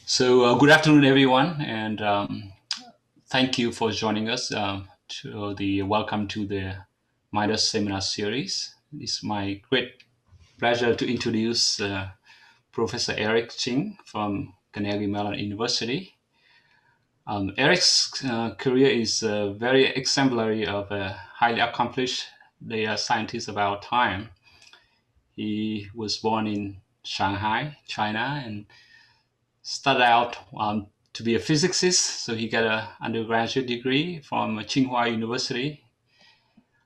Good afternoon, everyone, and thank you for joining us to the welcome to the MIDAS seminar series. It's my great pleasure to introduce Professor Eric Xing from Carnegie Mellon University. Eric's career is very exemplary of a highly accomplished data scientist of our time. He was born in Shanghai, China, and started out to be a physicist, so he got an undergraduate degree from Tsinghua University.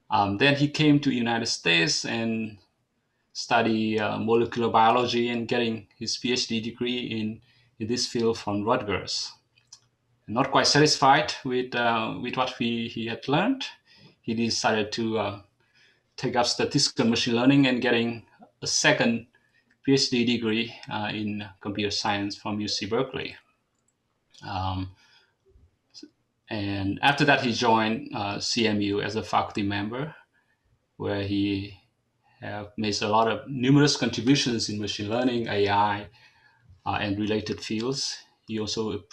Then he came to the United States and studied molecular biology and getting his PhD degree in this field from Rutgers. Not quite satisfied with what he had learned, he decided to take up statistical machine learning and getting a second PhD degree in computer science from UC Berkeley. And after that, he joined CMU as a faculty member, where he made a lot of numerous contributions in machine learning, AI, and related fields. He also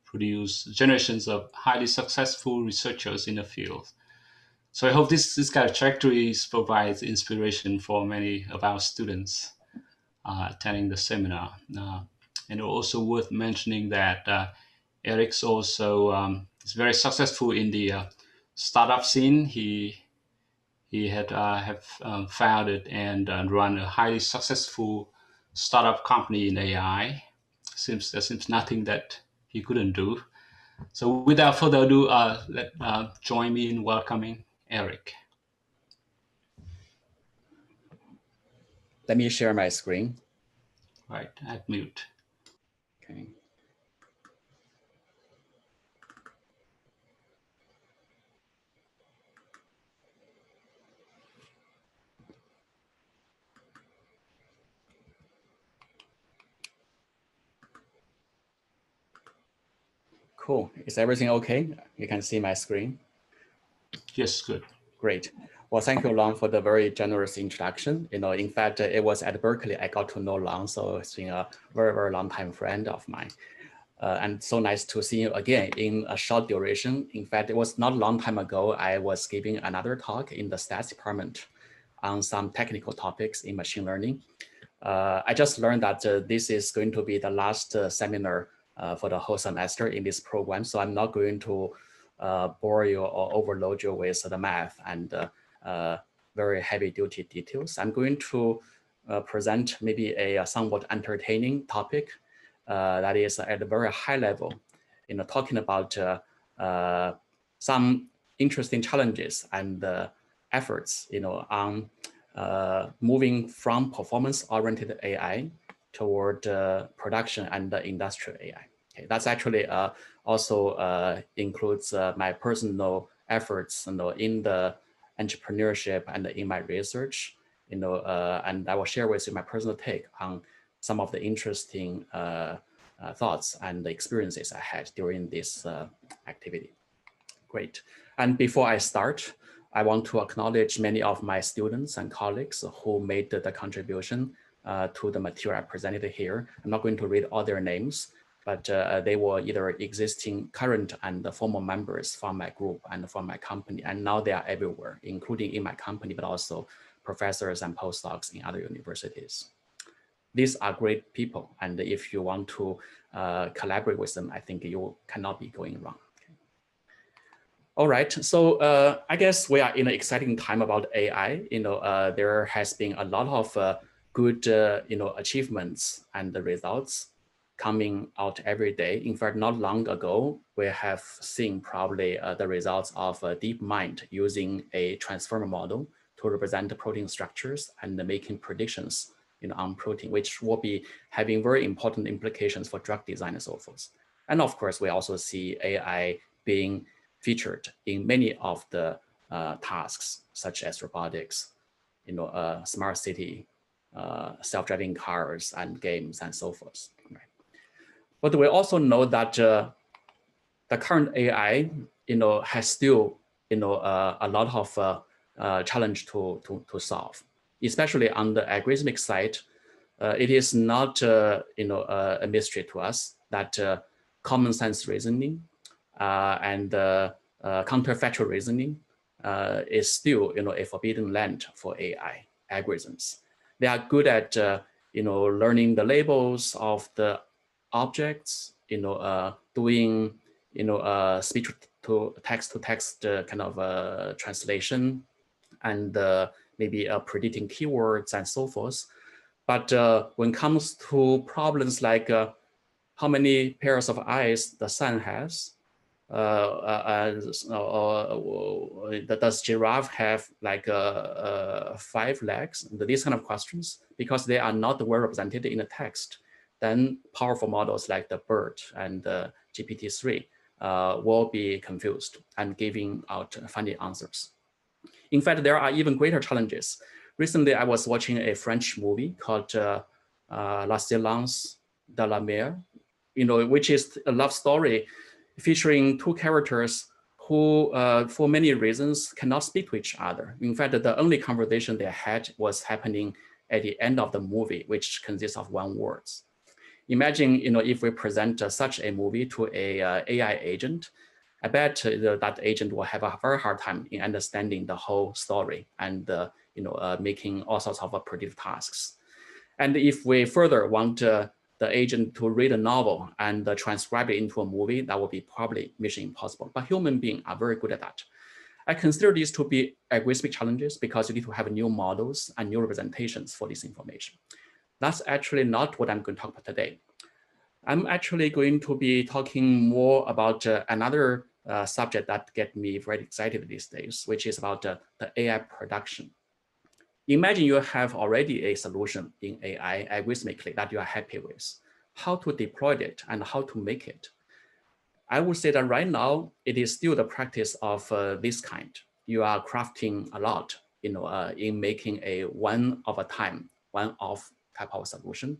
produced generations of highly successful researchers in the field. So I hope this kind of trajectory provides inspiration for many of our students attending the seminar. And also worth mentioning that Eric's also is very successful in the startup scene. He had have founded and run a highly successful startup company in AI. There seems nothing that he couldn't do. So without further ado, join me in welcoming Eric. Let me share my screen. Right, at mute. Okay. Cool. Is everything okay? You can see my screen? Yes, good. Great. Well, thank you, Long, for the very generous introduction. In fact, it was at Berkeley I got to know Long, so it's been a very, very long time friend of mine. And so nice to see you again in a short duration. In fact, it was not a long time ago, I was giving another talk in the stats department on some technical topics in machine learning. I just learned that this is going to be the last seminar for the whole semester in this program. So I'm not going to bore you or overload you with the math and very heavy duty details. I'm going to present maybe a somewhat entertaining topic that is at a very high level, talking about some interesting challenges and efforts, on moving from performance-oriented AI toward production and industrial AI. Okay, that's actually also includes my personal efforts, in the entrepreneurship and in my research, and I will share with you my personal take on some of the interesting thoughts and experiences I had during this activity. Great. And before I start, I want to acknowledge many of my students and colleagues who made the contribution to the material I presented here. I'm not going to read all their names, but they were either existing, current, and former members from my group and from my company. And now they are everywhere, including in my company, but also professors and postdocs in other universities. These are great people. And if you want to collaborate with them, I think you cannot be going wrong. All right, so I guess we are in an exciting time about AI. There has been a lot of good, achievements and the results coming out every day. In fact, not long ago, we have seen probably the results of DeepMind using a transformer model to represent protein structures and making predictions on protein, which will be having very important implications for drug design and so forth. And of course, we also see AI being featured in many of the tasks, such as robotics, smart city, self-driving cars and games and so forth. Right. But we also know that the current AI, has still, a lot of challenge to solve, especially on the algorithmic side. it is not a mystery to us that common sense reasoning and counterfactual reasoning is still a forbidden land for AI algorithms. They are good at learning the labels of the objects, doing speech to text kind of translation, and maybe predicting keywords and so forth. But when it comes to problems like how many pairs of eyes the sun has, does giraffe have like 5 legs? These kind of questions, because they are not well represented in the text, then powerful models like the BERT and the GPT-3 will be confused and giving out funny answers. In fact, there are even greater challenges. Recently, I was watching a French movie called La Silence de la Mer, which is a love story featuring 2 characters who, for many reasons, cannot speak to each other. In fact, the only conversation they had was happening at the end of the movie, which consists of 1 word. Imagine, if we present such a movie to a AI agent, I bet that agent will have a very hard time in understanding the whole story and making all sorts of predictive tasks. And if we further want the agent to read a novel and transcribe it into a movie, that would be probably mission impossible. But human beings are very good at that. I consider these to be algorithmic challenges because you need to have new models and new representations for this information. That's actually not what I'm going to talk about today. I'm actually going to be talking more about another subject that gets me very excited these days, which is about the AI production. Imagine you have already a solution in AI algorithmically that you are happy with. How to deploy it and how to make it. I would say that right now, it is still the practice of this kind. You are crafting a lot in making a one-of-a-time, one-off type of solution.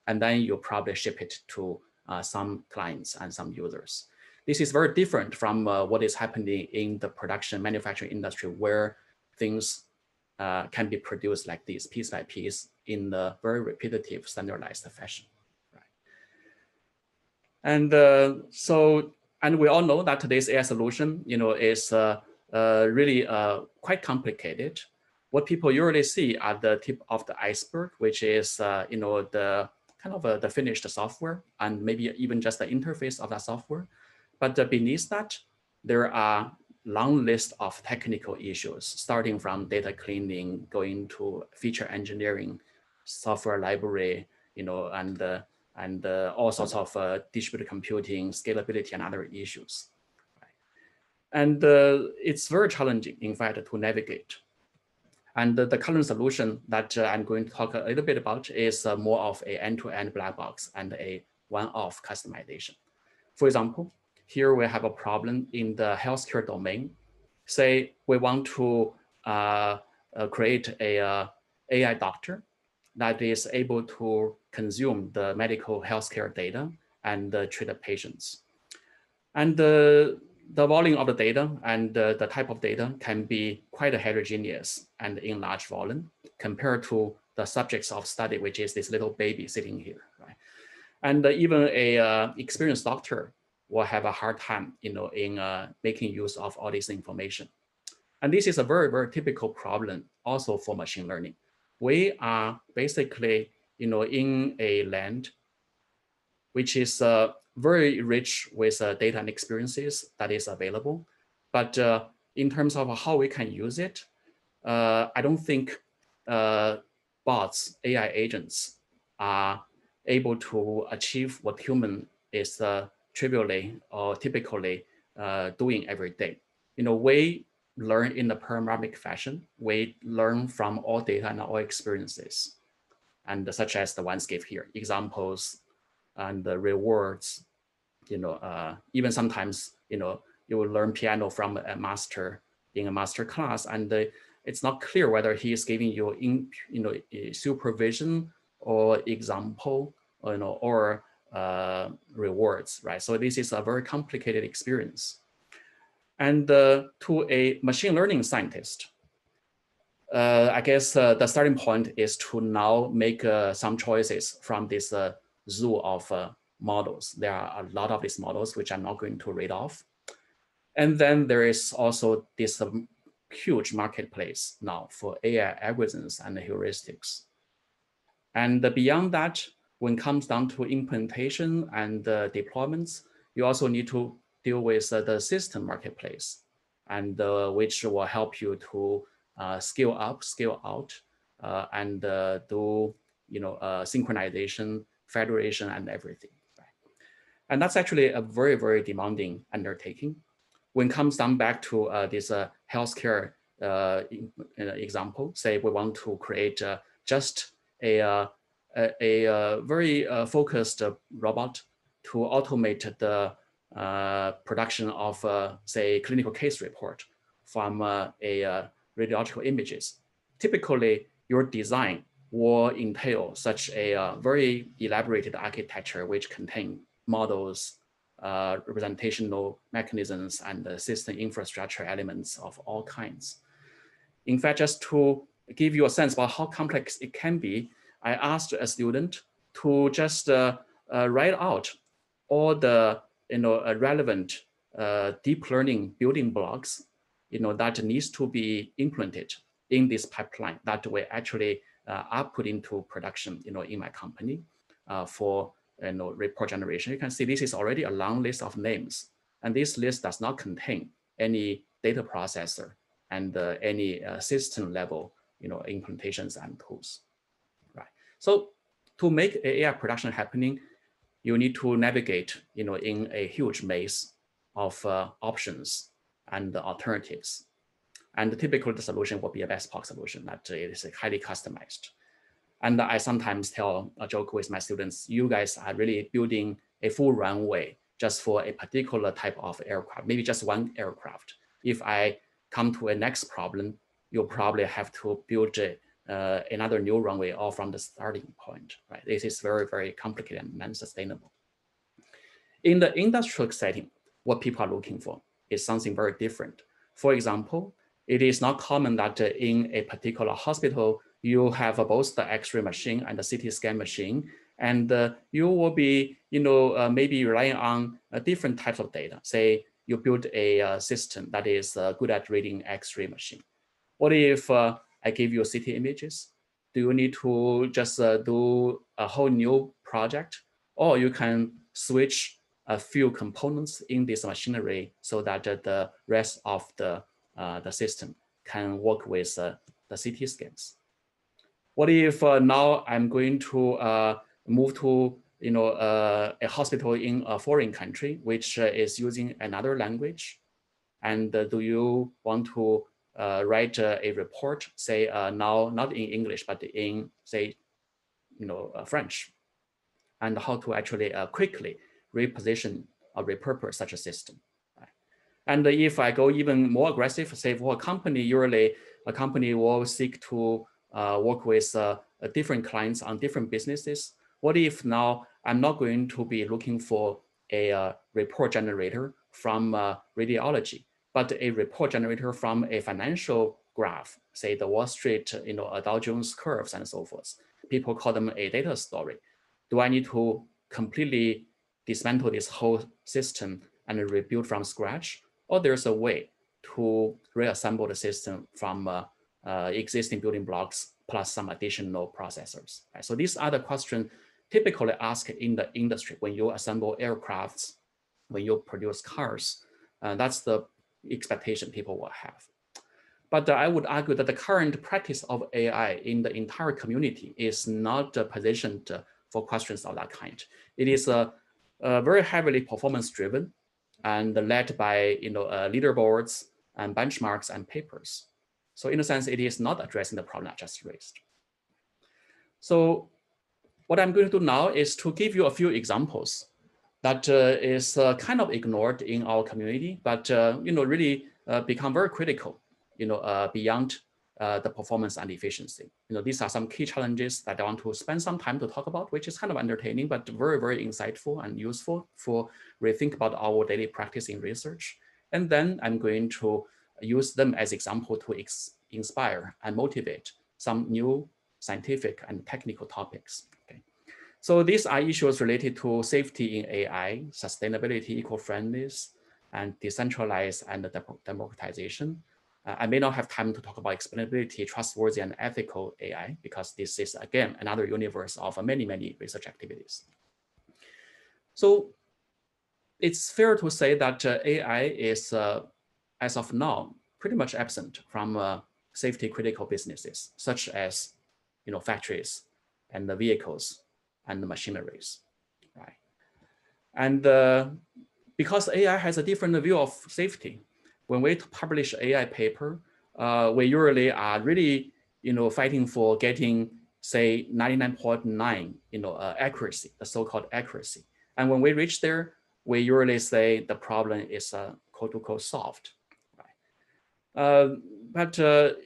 And then you probably ship it to some clients and some users. This is very different from what is happening in the production manufacturing industry, where things can be produced like this, piece by piece, in a very repetitive, standardized fashion. Right? And and we all know that today's AI solution, is really quite complicated. What people usually see at the tip of the iceberg, which is the kind of the finished software and maybe even just the interface of that software. But beneath that, there are long list of technical issues, starting from data cleaning, going to feature engineering, software library, and all sorts of distributed computing, scalability, and other issues. And it's very challenging, in fact, to navigate. And the current solution that I'm going to talk a little bit about is more of an end-to-end black box and a one-off customization. For example, here we have a problem in the healthcare domain. Say we want to create a AI doctor that is able to consume the medical healthcare data and treat the patients. And the volume of the data and the type of data can be quite heterogeneous and in large volume compared to the subjects of study, which is this little baby sitting here, right? And even a experienced doctor will have a hard time, in making use of all this information. And this is a very, very typical problem also for machine learning. We are basically, in a land which is very rich with data and experiences that is available. But in terms of how we can use it, I don't think bots, AI agents are able to achieve what human is trivially or typically doing every day. We learn in a panoramic fashion. We learn from all data and all experiences, and such as the ones given here, examples and the rewards. Even sometimes, you will learn piano from a master in a master class, and it's not clear whether he is giving you supervision or example, or rewards, right? So this is a very complicated experience. And to a machine learning scientist, I guess the starting point is to now make some choices from this zoo of models. There are a lot of these models, which I'm not going to read off. And then there is also this huge marketplace now for AI algorithms and heuristics. And beyond that, when it comes down to implementation and deployments, you also need to deal with the system marketplace, and which will help you to scale up, scale out, and do synchronization, federation, and everything. Right? And that's actually a very, very demanding undertaking. When it comes down back to this healthcare example, say we want to create just a very focused robot to automate the production of, say, clinical case report from radiological images. Typically, your design will entail such a very elaborated architecture which contain models, representational mechanisms, and system infrastructure elements of all kinds. In fact, just to give you a sense about how complex it can be, I asked a student to just write out all the relevant deep learning building blocks that needs to be implemented in this pipeline that we actually are put into production in my company for report generation. You can see this is already a long list of names, and this list does not contain any data processor and any system level implementations and tools. Right. So to make AI production happening, you need to navigate in a huge maze of options and alternatives. And typically the solution will be a bespoke solution that is highly customized. And I sometimes tell a joke with my students, you guys are really building a full runway just for a particular type of aircraft, maybe just one aircraft. If I come to a next problem, you'll probably have to build another new runway all from the starting point, right? This is very, very complicated and non-sustainable. In the industrial setting, what people are looking for is something very different. For example, it is not common that in a particular hospital, you have both the X-ray machine and the CT scan machine, and you will be, maybe relying on different types of data. Say you build a system that is good at reading X-ray machine. What if I give you CT images? Do you need to just do a whole new project, or you can switch a few components in this machinery so that the rest of the system can work with the CT scans? What if now I'm going to move to a hospital in a foreign country which is using another language? And do you want to write a report, say now not in English but in, say, French, and how to actually quickly reposition or repurpose such a system? Right? And if I go even more aggressive, say for a company, usually a company will seek to work with different clients on different businesses. What if now I'm not going to be looking for a report generator from radiology, but a report generator from a financial graph, say the Wall Street, Dow Jones curves and so forth. People call them a data story. Do I need to completely dismantle this whole system and rebuild from scratch? Or there's a way to reassemble the system from existing building blocks plus some additional processors. Right? So these are the questions typically asked in the industry when you assemble aircrafts, when you produce cars. That's the expectation people will have. But I would argue that the current practice of AI in the entire community is not positioned for questions of that kind. It is very heavily performance driven and led by leaderboards and benchmarks and papers. So in a sense, it is not addressing the problem I just raised. So what I'm going to do now is to give you a few examples that is kind of ignored in our community, but really become very critical, beyond the performance and efficiency. These are some key challenges that I want to spend some time to talk about, which is kind of entertaining, but very, very insightful and useful for rethink about our daily practice in research. And then I'm going to use them as example to inspire and motivate some new scientific and technical topics. Okay. So these are issues related to safety in AI, sustainability, eco-friendliness, and decentralized and democratization. I may not have time to talk about explainability, trustworthy, and ethical AI, because this is, again, another universe of many, many research activities. So it's fair to say that AI is, as of now, pretty much absent from safety critical businesses, such as factories and the vehicles and the machineries, right? And because AI has a different view of safety, when we publish AI paper, we usually are really fighting for getting, say, 99.9 accuracy, the so-called accuracy. And when we reach there, we usually say the problem is quote unquote solved. Right? But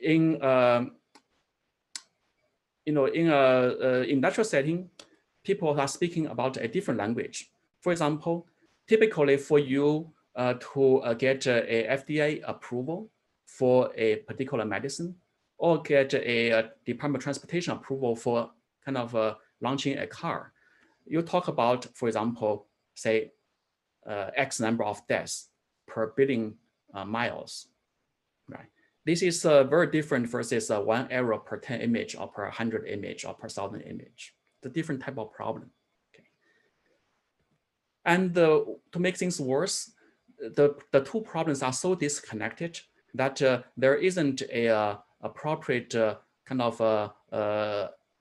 in a industrial setting, people are speaking about a different language. For example, typically for you to get a FDA approval for a particular medicine, or get a Department of Transportation approval for kind of launching a car, you talk about, for example, say X number of deaths per billion miles, right? This is very different versus 1 error per 10 image or per 100 image or per 1,000 image. It's a different type of problem. Okay. And to make things worse, the two problems are so disconnected that there isn't a appropriate kind of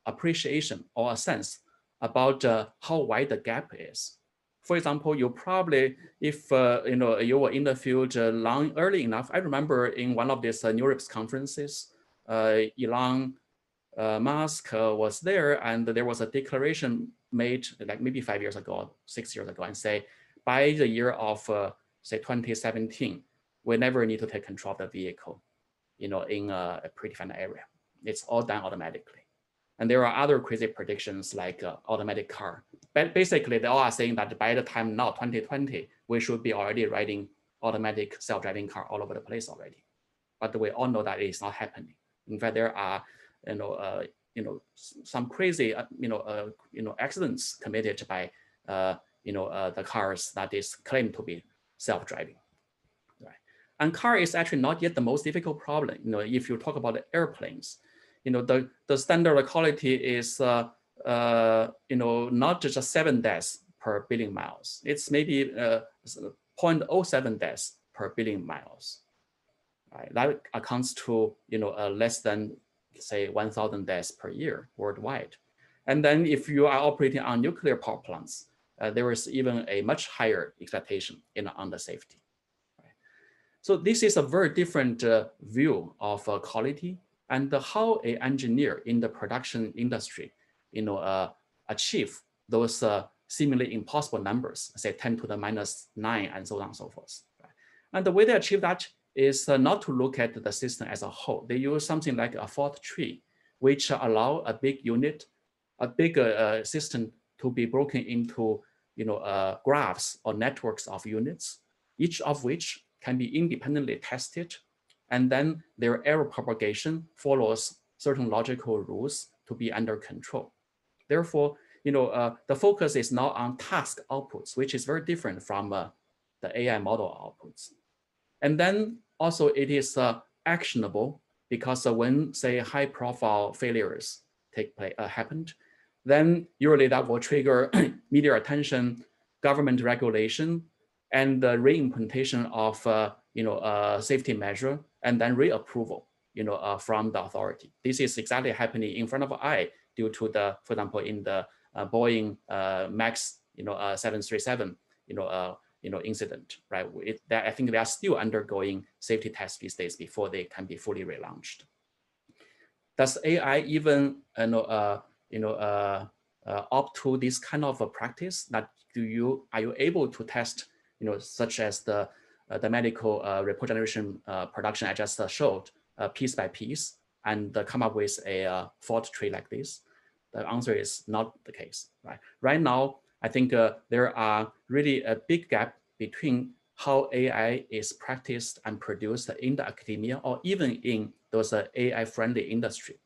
appreciation or a sense about how wide the gap is. For example, you probably, if you were in the field early enough, I remember in one of these NeurIPS conferences, Elon Musk was there, and there was a declaration made like maybe 5 years ago, 6 years ago, and say by the year of say 2017, we never need to take control of the vehicle, in a predefined area. It's all done automatically. And there are other crazy predictions like automatic car. But basically, they all are saying that by the time now, 2020, we should be already riding automatic self-driving car all over the place already. But we all know that it is not happening. In fact, there are, some crazy, accidents committed by, the cars that is claimed to be self-driving. Right? And car is actually not yet the most difficult problem. If you talk about the airplanes, the standard quality is, not just 7 deaths per billion miles. It's maybe 0.07 deaths per billion miles. Right? That accounts to, less than, say, 1,000 deaths per year worldwide. And then if you are operating on nuclear power plants, there is even a much higher expectation on the safety. Right? So this is a very different view of quality and how an engineer in the production industry, achieve those seemingly impossible numbers, say 10 to the -9 and so on and so forth. Right? And the way they achieve that is not to look at the system as a whole. They use something like a fault tree, which allow a big unit, a big system to be broken into graphs or networks of units, each of which can be independently tested. And then their error propagation follows certain logical rules to be under control. Therefore, the focus is now on task outputs, which is very different from the AI model outputs. And then also it is actionable because when, say, high-profile failures happened, then usually that will trigger media attention, government regulation, and the re-implementation of safety measure, and then reapproval from the authority. This is exactly happening in front of our eye due to the, for example, in the Boeing Max 737 incident, right? I think they are still undergoing safety tests these days before they can be fully relaunched. Does AI even opt to this kind of a practice? That are you able to test such as the medical report generation production I just showed, piece by piece, and come up with a fault tree like this? The answer is not the case, right? Right now, I think there are really a big gap between how AI is practiced and produced in the academia or even in those AI-friendly industry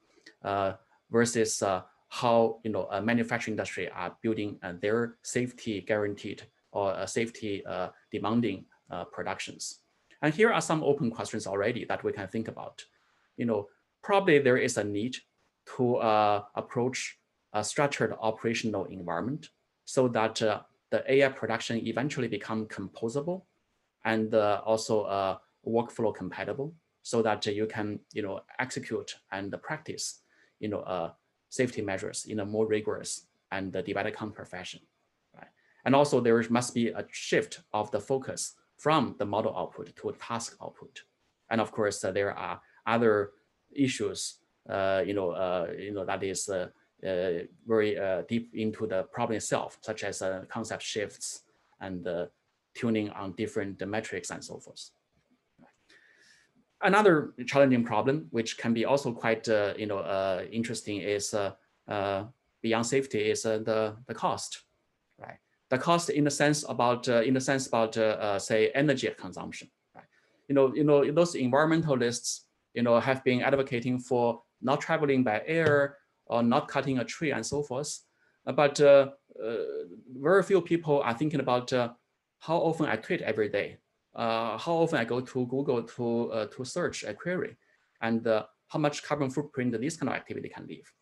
versus how a manufacturing industry are building their safety guaranteed or safety demanding productions. And here are some open questions already that we can think about. Probably there is a need to approach a structured operational environment so that the AI production eventually become composable and also workflow compatible, so that you can execute and practice safety measures in a more rigorous and divided count fashion. Right? And also there must be a shift of the focus from the model output to task output. And of course, there are other issues that is very deep into the problem itself, such as concept shifts and tuning on different metrics and so forth. Another challenging problem, which can be also quite interesting, is beyond safety, is the cost, right? The cost in the sense about say energy consumption, right? Those environmentalists have been advocating for not traveling by air or not cutting a tree and so forth, but very few people are thinking about how often I tweet every day, how often I go to Google to search a query, and how much carbon footprint this kind of activity can leave.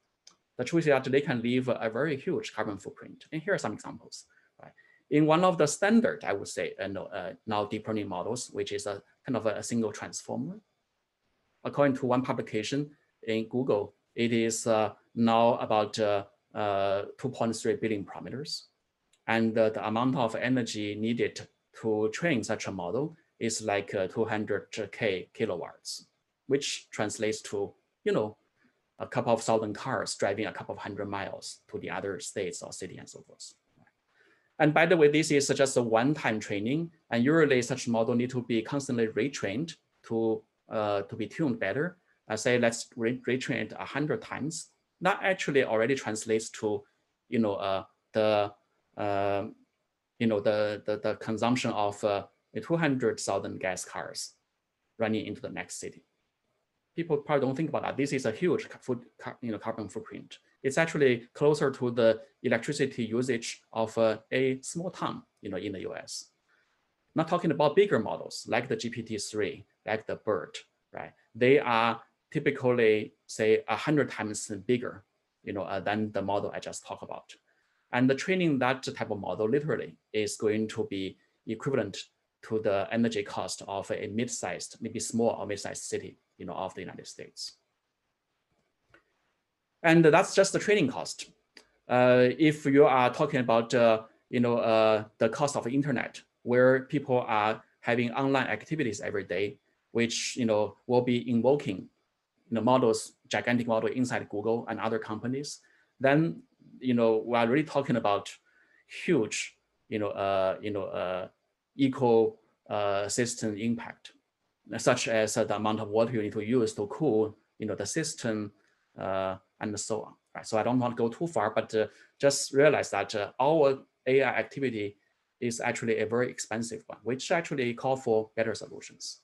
The truth is that they can leave a very huge carbon footprint. And here are some examples. Right? In one of the standard, I would say, now deep learning models, which is a kind of a single transformer. According to one publication in Google, it is now about 2.3 billion parameters. And the amount of energy needed to train such a model is like 200K kilowatts, which translates to, a couple of thousand cars driving a couple of 100 miles to the other states or city and so forth. And by the way, this is just a one-time training, and usually such model need to be constantly retrained to be tuned better. Say let's retrain it 100 times. That actually already translates to, the consumption of 200,000 gas cars running into the next city. People probably don't think about that. This is a huge carbon footprint. It's actually closer to the electricity usage of a small town, in the US. Not talking about bigger models like the GPT-3, like the BERT, right? They are typically, say, 100 times bigger, than the model I just talked about. And the training that type of model literally is going to be equivalent to the energy cost of a mid-sized, maybe small or mid-sized city, of the United States. And that's just the training cost. If you are talking about, the cost of the internet, where people are having online activities every day, which, will be invoking models, gigantic model inside Google and other companies, then, we are really talking about huge, ecosystem impact, such as the amount of water you need to use to cool, the system, and so on. Right? So I don't want to go too far, but just realize that our AI activity is actually a very expensive one, which actually call for better solutions.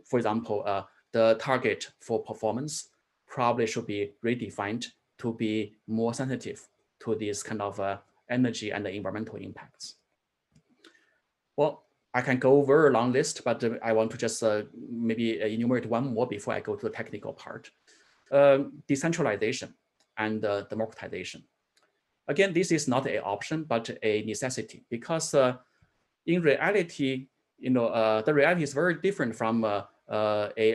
For example, the target for performance probably should be redefined to be more sensitive to these kind of energy and the environmental impacts. Well, I can go over a long list, but I want to just maybe enumerate one more before I go to the technical part. Decentralization and democratization. Again, this is not an option, but a necessity, because in reality, the reality is very different from a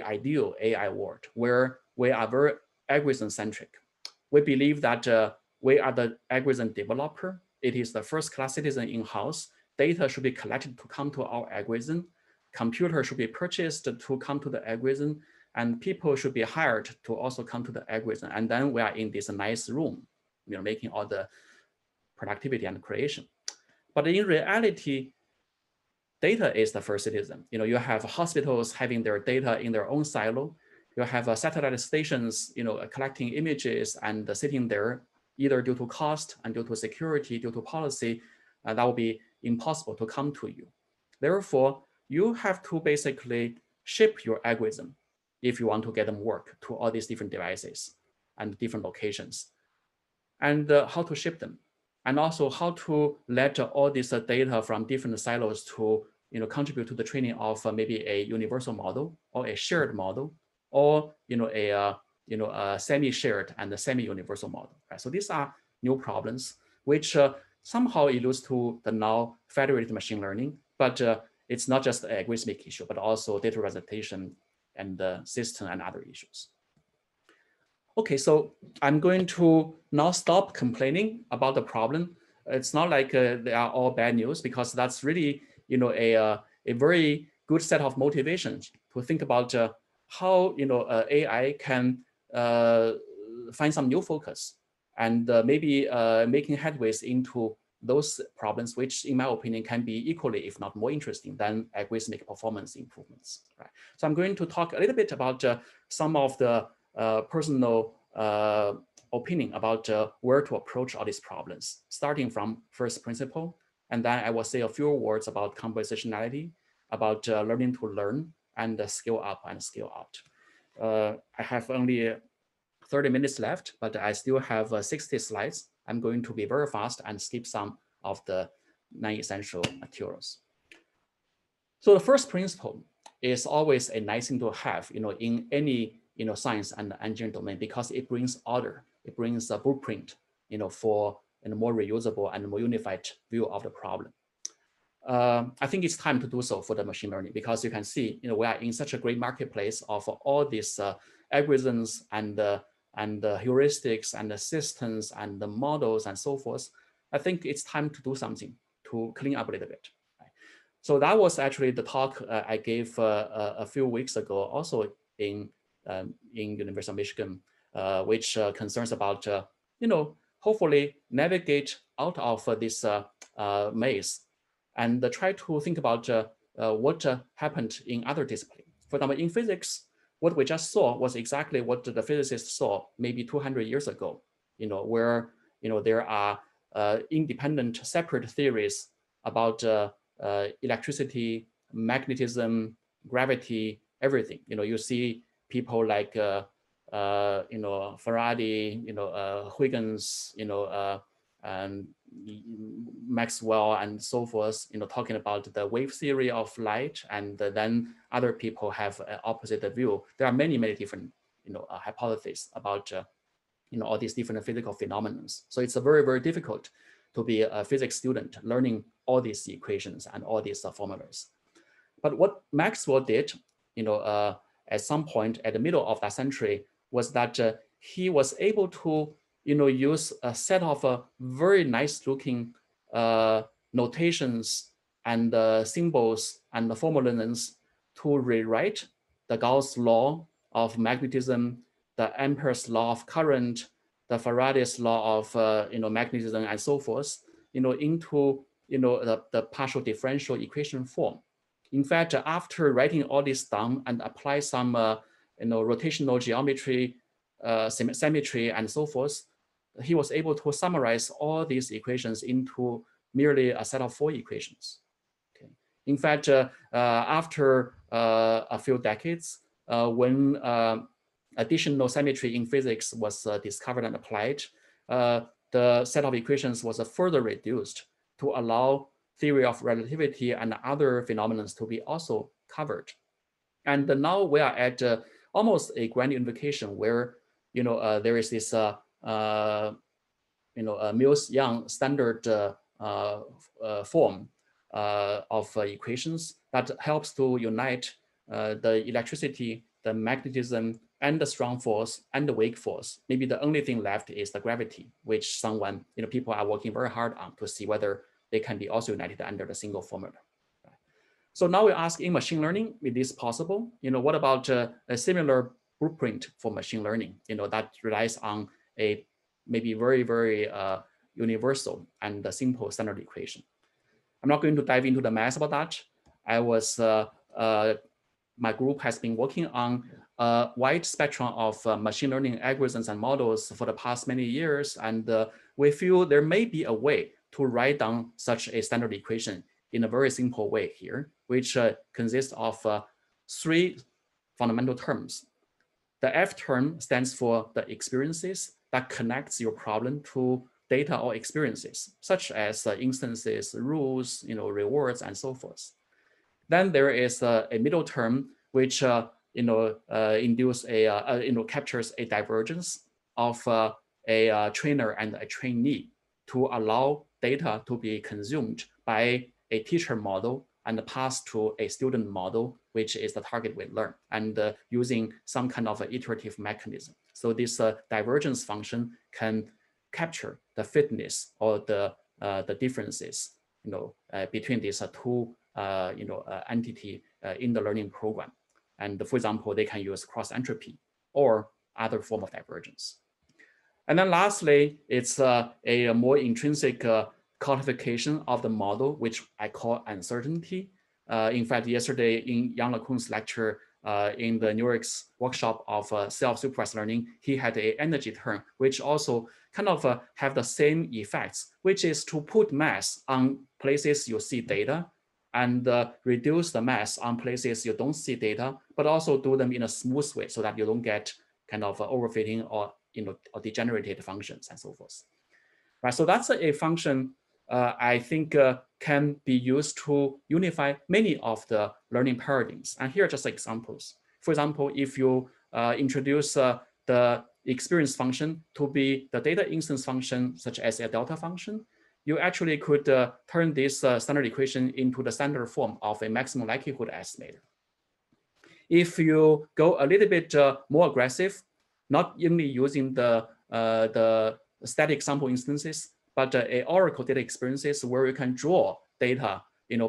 ideal AI world where we are very algorithm-centric. We believe that we are the algorithm developer. It is the first-class citizen in-house. Data should be collected to come to our algorithm. Computer should be purchased to come to the algorithm, and people should be hired to also come to the algorithm. And then we are in this nice room, making all the productivity and creation. But in reality, data is the first citizen. You have hospitals having their data in their own silo. You have satellite stations, collecting images and sitting there, either due to cost and due to security, due to policy, that will be impossible to come to you. Therefore, you have to basically ship your algorithm if you want to get them work to all these different devices and different locations, and how to ship them, and also how to let all this data from different silos to contribute to the training of maybe a universal model or a shared model, or a semi-shared and a semi-universal model. Right? So these are new problems which somehow alludes to the now federated machine learning, but it's not just an algorithmic issue, but also data representation and the system and other issues. Okay, so I'm going to now stop complaining about the problem. It's not like they are all bad news, because that's really a very good set of motivations to think about how AI can find some new focus and maybe making headways into those problems, which in my opinion can be equally, if not more interesting than algorithmic performance improvements. Right? So I'm going to talk a little bit about some of the personal opinion about where to approach all these problems, starting from first principle. And then I will say a few words about compositionality, about learning to learn, and scale up and scale out. I have only 30 minutes left, but I still have 60 slides. I'm going to be very fast and skip some of the non-essential materials. So the first principle is always a nice thing to have, in any science and engineering domain, because it brings order. It brings a blueprint, for a more reusable and more unified view of the problem. I think it's time to do so for the machine learning, because you can see, we are in such a great marketplace of all these algorithms and heuristics and the systems and the models and so forth. I think it's time to do something to clean up a little bit. So that was actually the talk I gave a few weeks ago, also in University of Michigan, which concerns about, hopefully navigate out of this maze and try to think about what happened in other disciplines. For example, in physics, what we just saw was exactly what the physicists saw maybe 200 years ago, where there are independent, separate theories about electricity, magnetism, gravity, everything. You see people like Faraday, Huygens, and Maxwell and so forth, talking about the wave theory of light, and then other people have an opposite view. There are many, many different, hypotheses about, all these different physical phenomena. So it's very, very difficult to be a physics student learning all these equations and all these formulas. But what Maxwell did, at some point at the middle of that century, was that he was able to use a set of very nice looking notations and symbols and formulas to rewrite the Gauss law of magnetism, the Ampere's law of current, the Faraday's law of magnetism and so forth, into the partial differential equation form. In fact, after writing all this down and apply some rotational geometry, symmetry, and so forth, he was able to summarize all these equations into merely a set of 4 equations. Okay. In fact, after a few decades, when additional symmetry in physics was discovered and applied, the set of equations was further reduced to allow theory of relativity and other phenomena to be also covered. And now we are at almost a grand unification where there is this Mills-Young standard form of equations that helps to unite the electricity, the magnetism, and the strong force and the weak force. Maybe the only thing left is the gravity, which people are working very hard on to see whether they can be also united under the single formula. So now we ask, in machine learning, is this possible? What about a similar blueprint for machine learning? That relies on a maybe very, very universal and simple standard equation. I'm not going to dive into the math about that. My group has been working on a wide spectrum of machine learning algorithms and models for the past many years, and we feel there may be a way to write down such a standard equation in a very simple way here, which consists of 3 fundamental terms. The F term stands for the experiences that connects your problem to data or experiences, such as instances, rules, rewards, and so forth. Then there is a middle term which captures a divergence of a trainer and a trainee to allow data to be consumed by a teacher model and passed to a student model, which is the target we learn, and using some kind of an iterative mechanism. So this divergence function can capture the fitness or the differences, between these two entity in the learning program. And for example, they can use cross entropy or other form of divergence. And then lastly, it's a more intrinsic codification of the model, which I call uncertainty. In fact, yesterday in Jan LeCun's lecture in the New York's workshop of self-supervised learning, he had an energy term, which also kind of have the same effects, which is to put mass on places you see data and reduce the mass on places you don't see data, but also do them in a smooth way so that you don't get kind of overfitting or or degenerated functions and so forth. Right, so that's a function I think can be used to unify many of the learning paradigms. And here are just examples. For example, if you introduce the experience function to be the data instance function, such as a delta function, you actually could turn this standard equation into the standard form of a maximum likelihood estimator. If you go a little bit more aggressive, not only using the static sample instances, but a Oracle data experiences where you can draw data,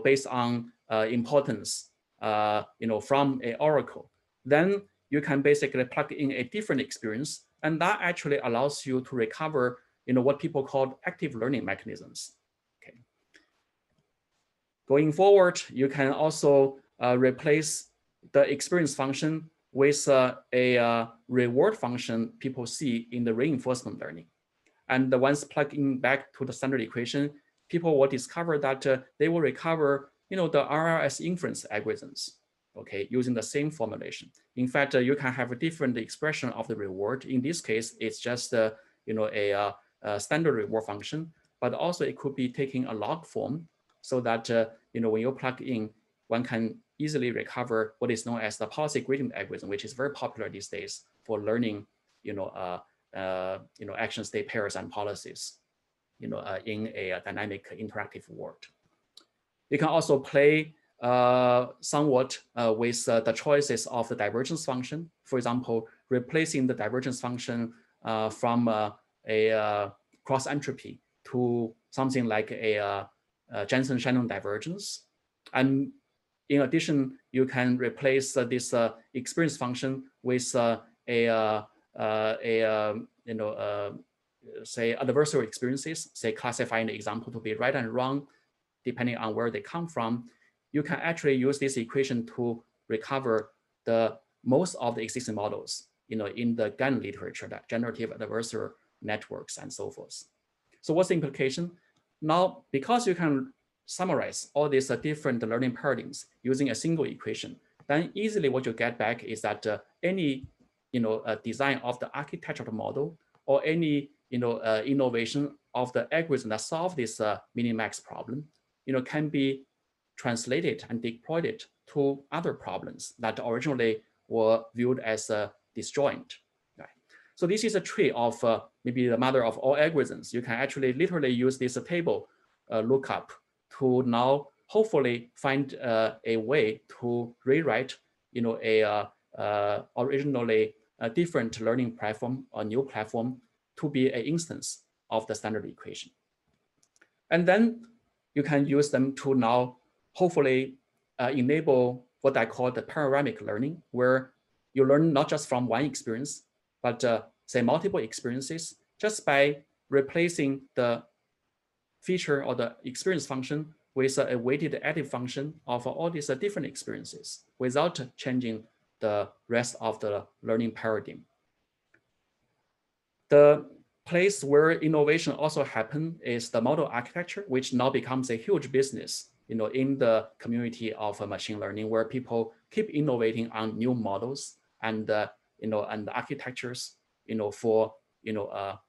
based on importance, from a Oracle, then you can basically plug in a different experience, and that actually allows you to recover, what people call active learning mechanisms. Okay. Going forward, you can also replace the experience function with a reward function people see in the reinforcement learning. And once plugging back to the standard equation, people will discover that they will recover, the RLS inference algorithms, okay, using the same formulation. In fact, you can have a different expression of the reward. In this case, it's just, a standard reward function, but also it could be taking a log form so that, when you plug in, one can easily recover what is known as the policy gradient algorithm, which is very popular these days for learning, action state pairs and policies, in a dynamic interactive world. You can also play somewhat with the choices of the divergence function. For example, replacing the divergence function from a cross entropy to something like a Jensen-Shannon divergence. And in addition, you can replace this experience function with say adversarial experiences, say classifying the example to be right and wrong, depending on where they come from. You can actually use this equation to recover the most of the existing models, in the GAN literature, that generative adversarial networks and so forth. So what's the implication? Now, because you can summarize all these different learning paradigms using a single equation, then easily what you get back is that any design of the architecture of the model or any innovation of the algorithm that solve this minimax problem, can be translated and deployed to other problems that originally were viewed as disjoint. Right? So this is a tree of maybe the mother of all algorithms. You can actually literally use this table lookup to now hopefully find a way to rewrite, originally a different learning platform or new platform to be an instance of the standard equation. And then you can use them to now hopefully enable what I call the panoramic learning, where you learn not just from one experience, but say multiple experiences, just by replacing the feature or the experience function with a weighted additive function of all these different experiences without changing the rest of the learning paradigm. The place where innovation also happens is the model architecture, which now becomes a huge business, in the community of machine learning, where people keep innovating on new models and and the architectures, for, to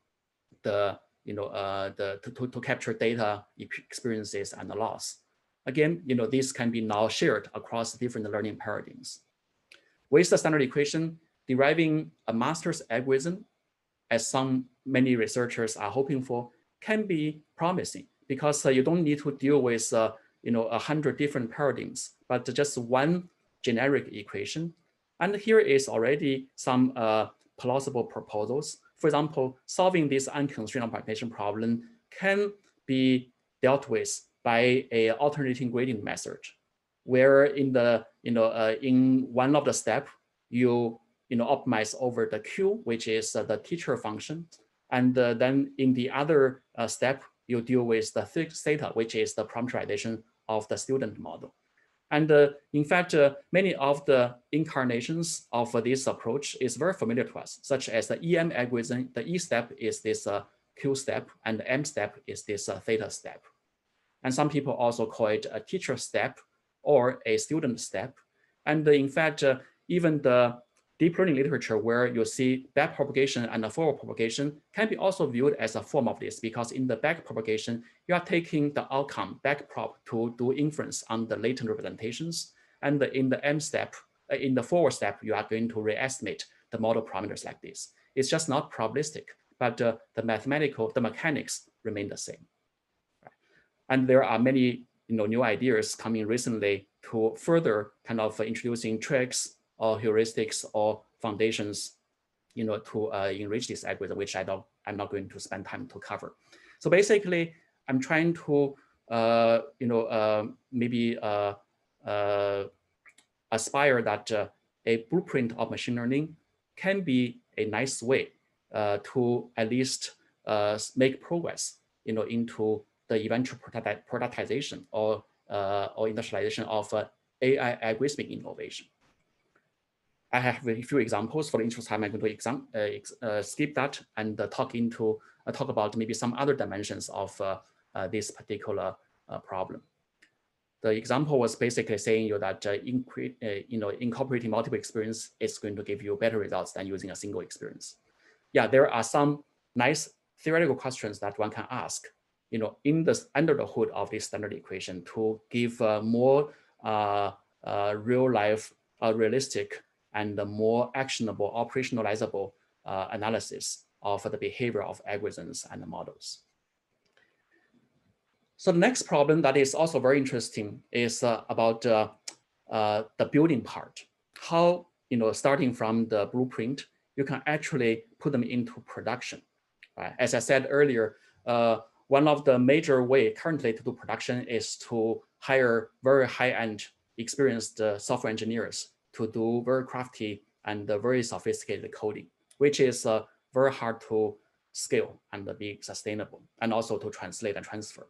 capture data, experiences, and the loss. Again, this can be now shared across different learning paradigms. With the standard equation, deriving a master's algorithm, as many researchers are hoping for, can be promising, because you don't need to deal with 100 different paradigms, but just one generic equation. And here is already some plausible proposals. For example, solving this unconstrained optimization problem can be dealt with by a alternating gradient method, where in the in one of the step you optimize over the Q, which is the teacher function, and then in the other step you deal with the theta, which is the parameterization of the student model. And in fact, many of the incarnations of this approach is very familiar to us, such as the EM algorithm. The E step is this Q step, and the M step is this theta step. And some people also call it a teacher step or a student step. And in fact, even the deep learning literature where you see back propagation and the forward propagation can be also viewed as a form of this, because in the back propagation, you are taking the outcome back prop to do inference on the latent representations. And in the M step, in the forward step, you are going to re-estimate the model parameters like this. It's just not probabilistic, but the mechanics remain the same. And there are many new ideas coming recently to further kind of introducing tricks or heuristics or foundations, to enrich this algorithm, which I'm not going to spend time to cover. So basically, I'm trying to maybe aspire that a blueprint of machine learning can be a nice way to at least make progress, into the eventual productization or industrialization of AI algorithmic innovation. I have a few examples. For the interest of time, I'm going to skip that and talk about maybe some other dimensions of this particular problem. The example was basically saying that incorporating multiple experience is going to give you better results than using a single experience. Yeah, there are some nice theoretical questions that one can ask, under the hood of this standard equation to give more real life, realistic, and more actionable, operationalizable analysis of the behavior of algorithms and models. So the next problem that is also very interesting is about the building part. How, starting from the blueprint, you can actually put them into production. Right? As I said earlier, one of the major ways currently to do production is to hire very high-end, experienced software engineers to do very crafty and very sophisticated coding, which is very hard to scale and be sustainable, and also to translate and transfer.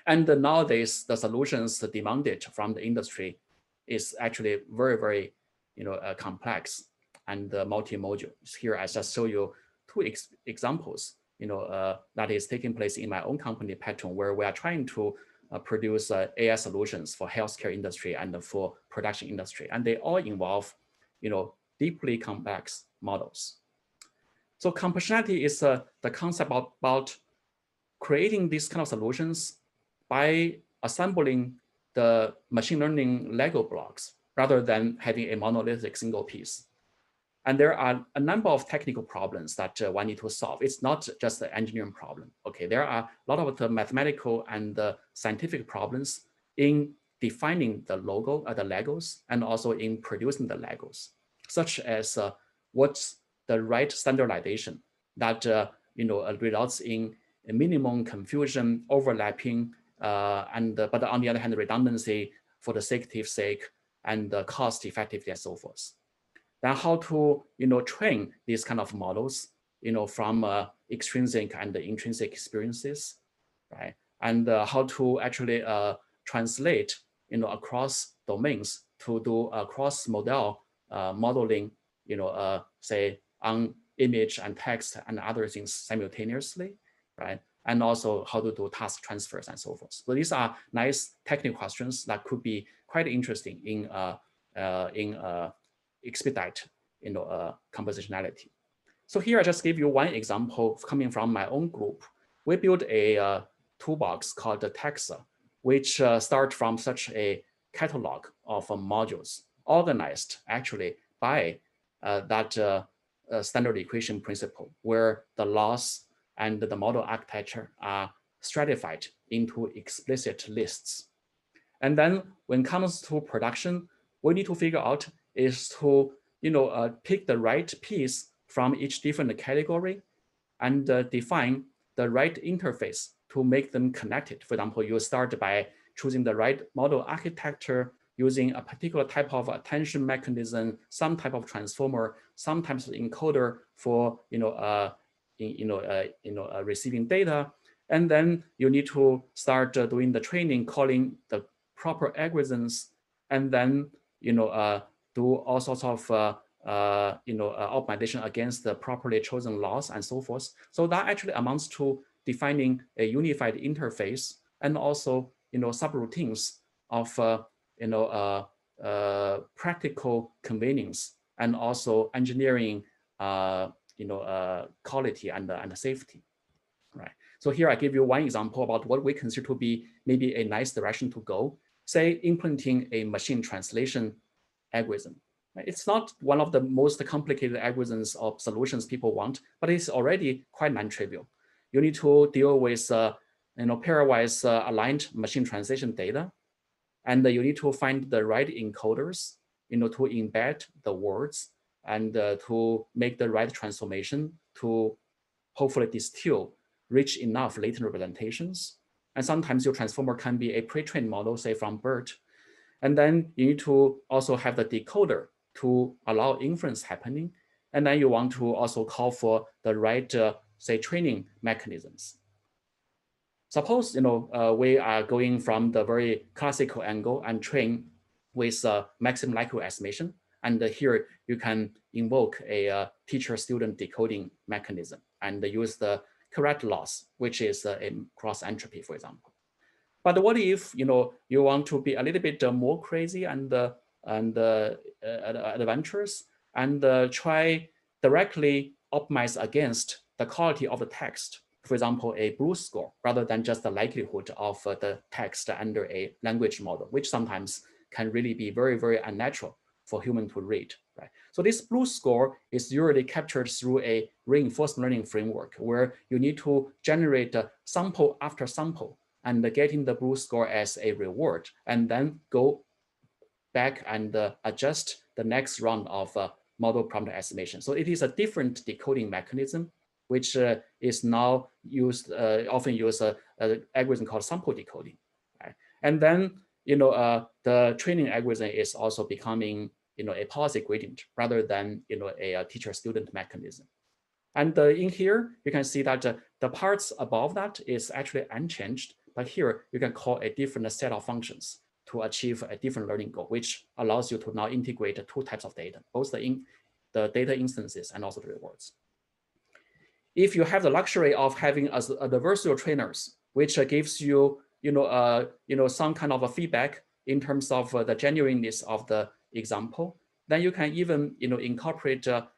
And nowadays, the solutions demanded from the industry is actually very, very complex and multimodal. Here, I just show you two examples that is taking place in my own company, Tuun, where we are trying to produce AI solutions for healthcare industry and for production industry. And they all involve, deeply complex models. So compositionality is the concept about creating these kind of solutions by assembling the machine learning Lego blocks rather than having a monolithic single piece. And there are a number of technical problems that one need to solve. It's not just an engineering problem. Okay, there are a lot of the mathematical and scientific problems in defining the Legos, and also in producing the Legos, such as what's the right standardization that results in a minimum confusion, overlapping, but on the other hand, redundancy for the safety's sake, and cost effectively, and so forth. Then how to train these kind of models from extrinsic and intrinsic experiences, right? And how to actually translate across domains to do cross-modal modeling, say on image and text and other things simultaneously, right? And also how to do task transfers and so forth. So these are nice technical questions that could be quite interesting in expedite compositionality. So here I just give you one example coming from my own group. We built a toolbox called the Texar, which start from such a catalog of modules organized actually by that standard equation principle, where the laws and the model architecture are stratified into explicit lists. And then when it comes to production, we need to figure out is to pick the right piece from each different category and define the right interface to make them connected. For example, you start by choosing the right model architecture, using a particular type of attention mechanism, some type of transformer, sometimes encoder for receiving data, and then you need to start doing the training, calling the proper algorithms, and then do all sorts of optimization against the properly chosen laws and so forth. So that actually amounts to defining a unified interface and also subroutines of practical convenience and also engineering quality and safety. Right. So here I give you one example about what we consider to be maybe a nice direction to go. Say implementing a machine translation algorithm. It's not one of the most complicated algorithms or solutions people want, but it's already quite non-trivial. You need to deal with pairwise aligned machine translation data, and you need to find the right encoders, to embed the words and to make the right transformation to hopefully distill rich enough latent representations. And sometimes your transformer can be a pre-trained model, say from BERT. And then you need to also have the decoder to allow inference happening. And then you want to also call for the right, say, training mechanisms. Suppose we are going from the very classical angle and train with maximum likelihood estimation. And here you can invoke a teacher-student decoding mechanism and use the correct loss, which is a cross entropy, for example. But what if you want to be a little bit more crazy and adventurous and try directly optimize against the quality of the text? For example, a BLEU score rather than just the likelihood of the text under a language model, which sometimes can really be very, very unnatural for human to read. Right. So this BLEU score is usually captured through a reinforcement learning framework where you need to generate sample after sample and getting the BLEU score as a reward, and then go back and adjust the next round of model prompt estimation. So it is a different decoding mechanism, which is now used, often used an algorithm called sample decoding. Right? And then the training algorithm is also becoming a policy gradient rather than a teacher-student mechanism. And in here, you can see that the parts above that is actually unchanged. But here, you can call a different set of functions to achieve a different learning goal, which allows you to now integrate two types of data, both the data instances and also the rewards. If you have the luxury of having adversarial trainers, which gives you, some kind of a feedback in terms of the genuineness of the example, then you can even, incorporate, a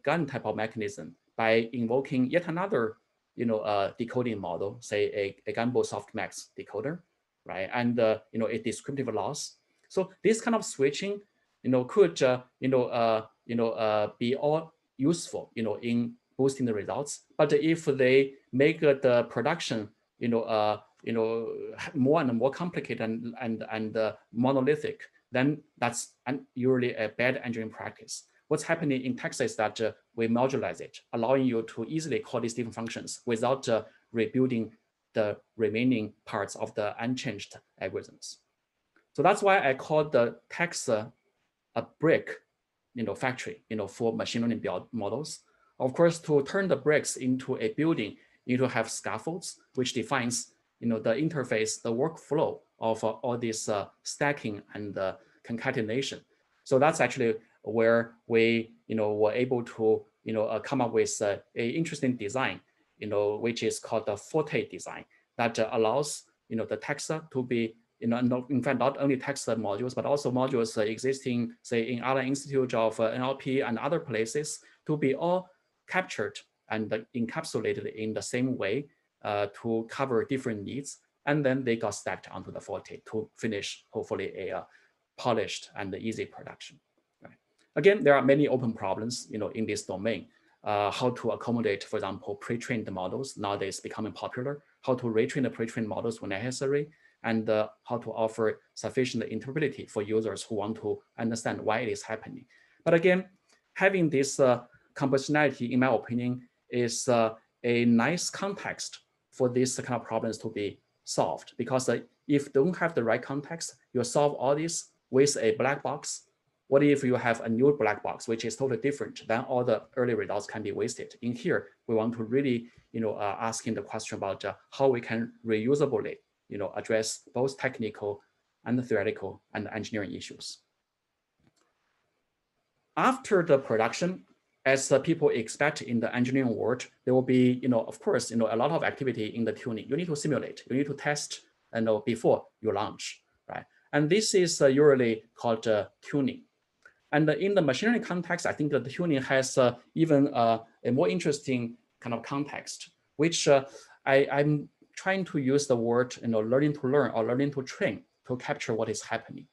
GAN type of mechanism by invoking yet another, decoding model, say a Gamble softmax decoder, right? And a descriptive loss. So this kind of switching, could, be all useful, in boosting the results. But if they make the production, more and more complicated and monolithic, then that's usually a bad engineering practice. What's happening in Texar is that we modularize it, allowing you to easily call these different functions without rebuilding the remaining parts of the unchanged algorithms. So that's why I call the Texar a brick, factory, for machine learning models. Of course, to turn the bricks into a building, you need to have scaffolds, which defines, the interface, the workflow of all this stacking and concatenation. So that's actually where we, were able to, come up with a interesting design, which is called the Forte design that allows, the Texar to be, in fact, not only text modules, but also modules existing, say, in other institutes of NLP and other places to be all captured and encapsulated in the same way to cover different needs. And then they got stacked onto the Forte to finish, hopefully, a polished and easy production. Right? Again, there are many open problems, in this domain. How to accommodate, for example, pre-trained models nowadays becoming popular, how to retrain the pre-trained models when necessary, and how to offer sufficient interpretability for users who want to understand why it is happening. But again, having this compositionality, in my opinion, is a nice context for these kind of problems to be solved. Because if you don't have the right context, you solve all this with a black box. What if you have a new black box, which is totally different? Then all the early results can be wasted. In here, we want to really, asking the question about how we can reusably, address both technical and theoretical and engineering issues. After the production, as people expect in the engineering world, there will be, of course, a lot of activity in the tuning. You need to simulate, you need to test, before you launch, right? And this is usually called tuning. And in the machine learning context, I think that the tuning has even a more interesting kind of context, which I'm trying to use the word, learning to learn or learning to train to capture what is happening.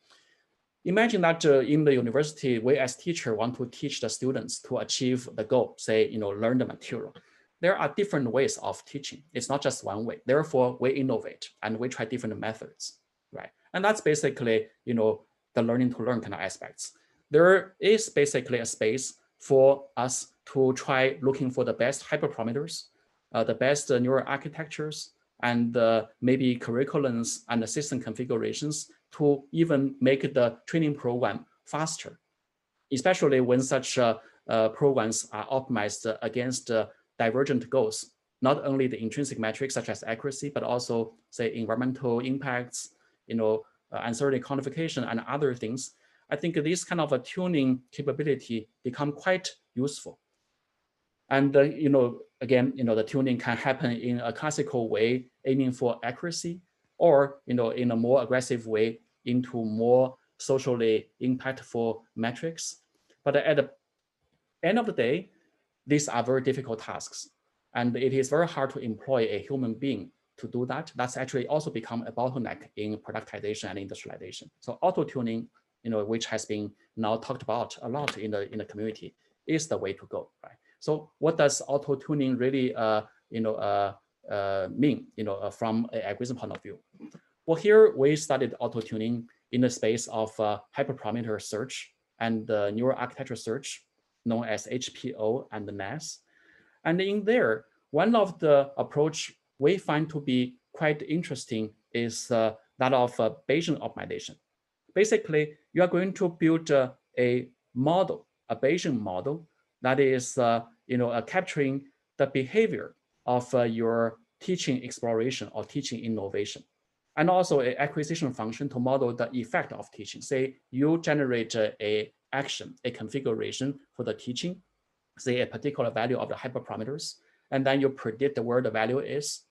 Imagine that in the university, we as teacher want to teach the students to achieve the goal, say, learn the material. There are different ways of teaching. It's not just one way. Therefore, we innovate and we try different methods, right? And that's basically, the learning to learn kind of aspects. There is basically a space for us to try looking for the best hyperparameters, the best neural architectures, and maybe curriculums and system configurations to even make the training program faster, especially when such programs are optimized against divergent goals, not only the intrinsic metrics such as accuracy, but also, say, environmental impacts, uncertainty quantification and other things. I think this kind of a tuning capability become quite useful. And again, the tuning can happen in a classical way, aiming for accuracy, or in a more aggressive way into more socially impactful metrics. But at the end of the day, these are very difficult tasks, and it is very hard to employ a human being to do that. That's actually also become a bottleneck in productization and industrialization. So auto tuning, which has been now talked about a lot in the community, is the way to go, right? So what does auto tuning really mean, from an algorithm point of view? Well, here we studied auto tuning in the space of hyperparameter search and neural architecture search, known as HPO and NAS. And in there, one of the approach we find to be quite interesting is that of Bayesian optimization. Basically, you are going to build a model, a Bayesian model that is capturing the behavior of your teaching exploration or teaching innovation, and also an acquisition function to model the effect of teaching. Say you generate a action, a configuration for the teaching, say a particular value of the hyperparameters, and then you predict where the value is,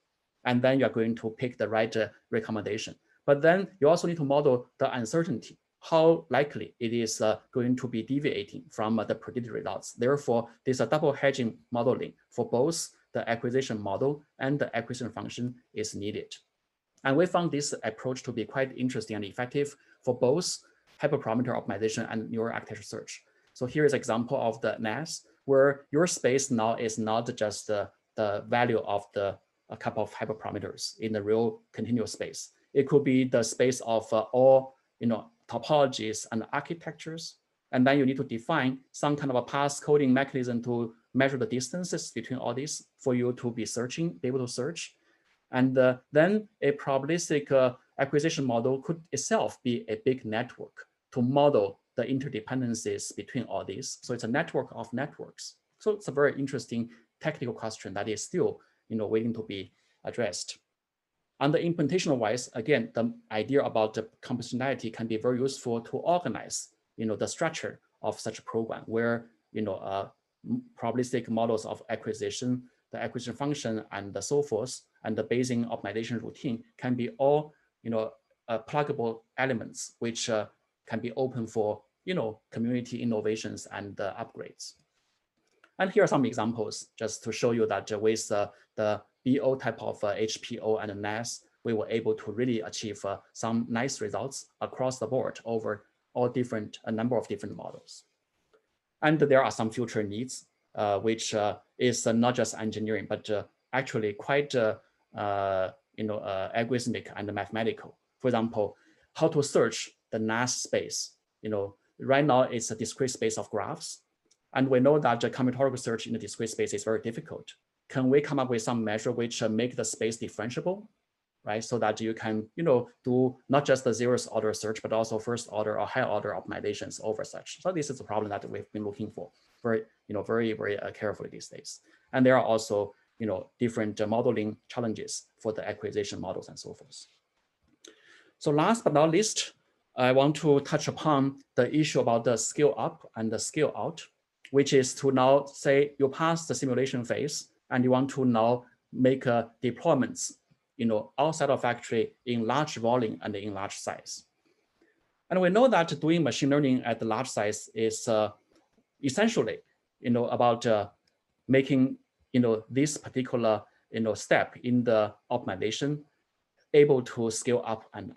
and then you're going to pick the right recommendation. But then you also need to model the uncertainty, how likely it is going to be deviating from the predicted results. Therefore, there's a double hedging modeling for both the acquisition model and the acquisition function is needed. And we found this approach to be quite interesting and effective for both hyperparameter optimization and neural architecture search. So here is an example of the NAS, where your space now is not just the value of a couple of hyperparameters in the real continuous space. It could be the space of all topologies and architectures. And then you need to define some kind of a path coding mechanism to measure the distances between all these for you to be able to search. And then a probabilistic acquisition model could itself be a big network to model the interdependencies between all these. So it's a network of networks. So it's a very interesting technical question that is still waiting to be addressed. On the implementation wise, again, the idea about the compositionality can be very useful to organize the structure of such a program where probabilistic models of acquisition, the acquisition function, and so forth, and the Bayesian optimization routine can be all pluggable elements, which can be open for community innovations and upgrades. And here are some examples just to show you that with the BO type of HPO and NAS, we were able to really achieve some nice results across the board over a number of different models. And there are some future needs, which is not just engineering, but actually quite algorithmic and mathematical. For example, how to search the NAS space. Right now it's a discrete space of graphs, and we know that the combinatorial search in the discrete space is very difficult. Can we come up with some measure which make the space differentiable, right? So that you can, do not just the zeroth order search, but also first order or higher order optimizations over such. So this is a problem that we've been looking for very, very carefully these days. And there are also, different modeling challenges for the acquisition models and so forth. So last but not least, I want to touch upon the issue about the scale up and the scale out, which is to now say you pass the simulation phase and you want to now make deployments, outside of factory in large volume and in large size. And we know that doing machine learning at the large size is essentially, about making, this particular, step in the optimization able to scale up and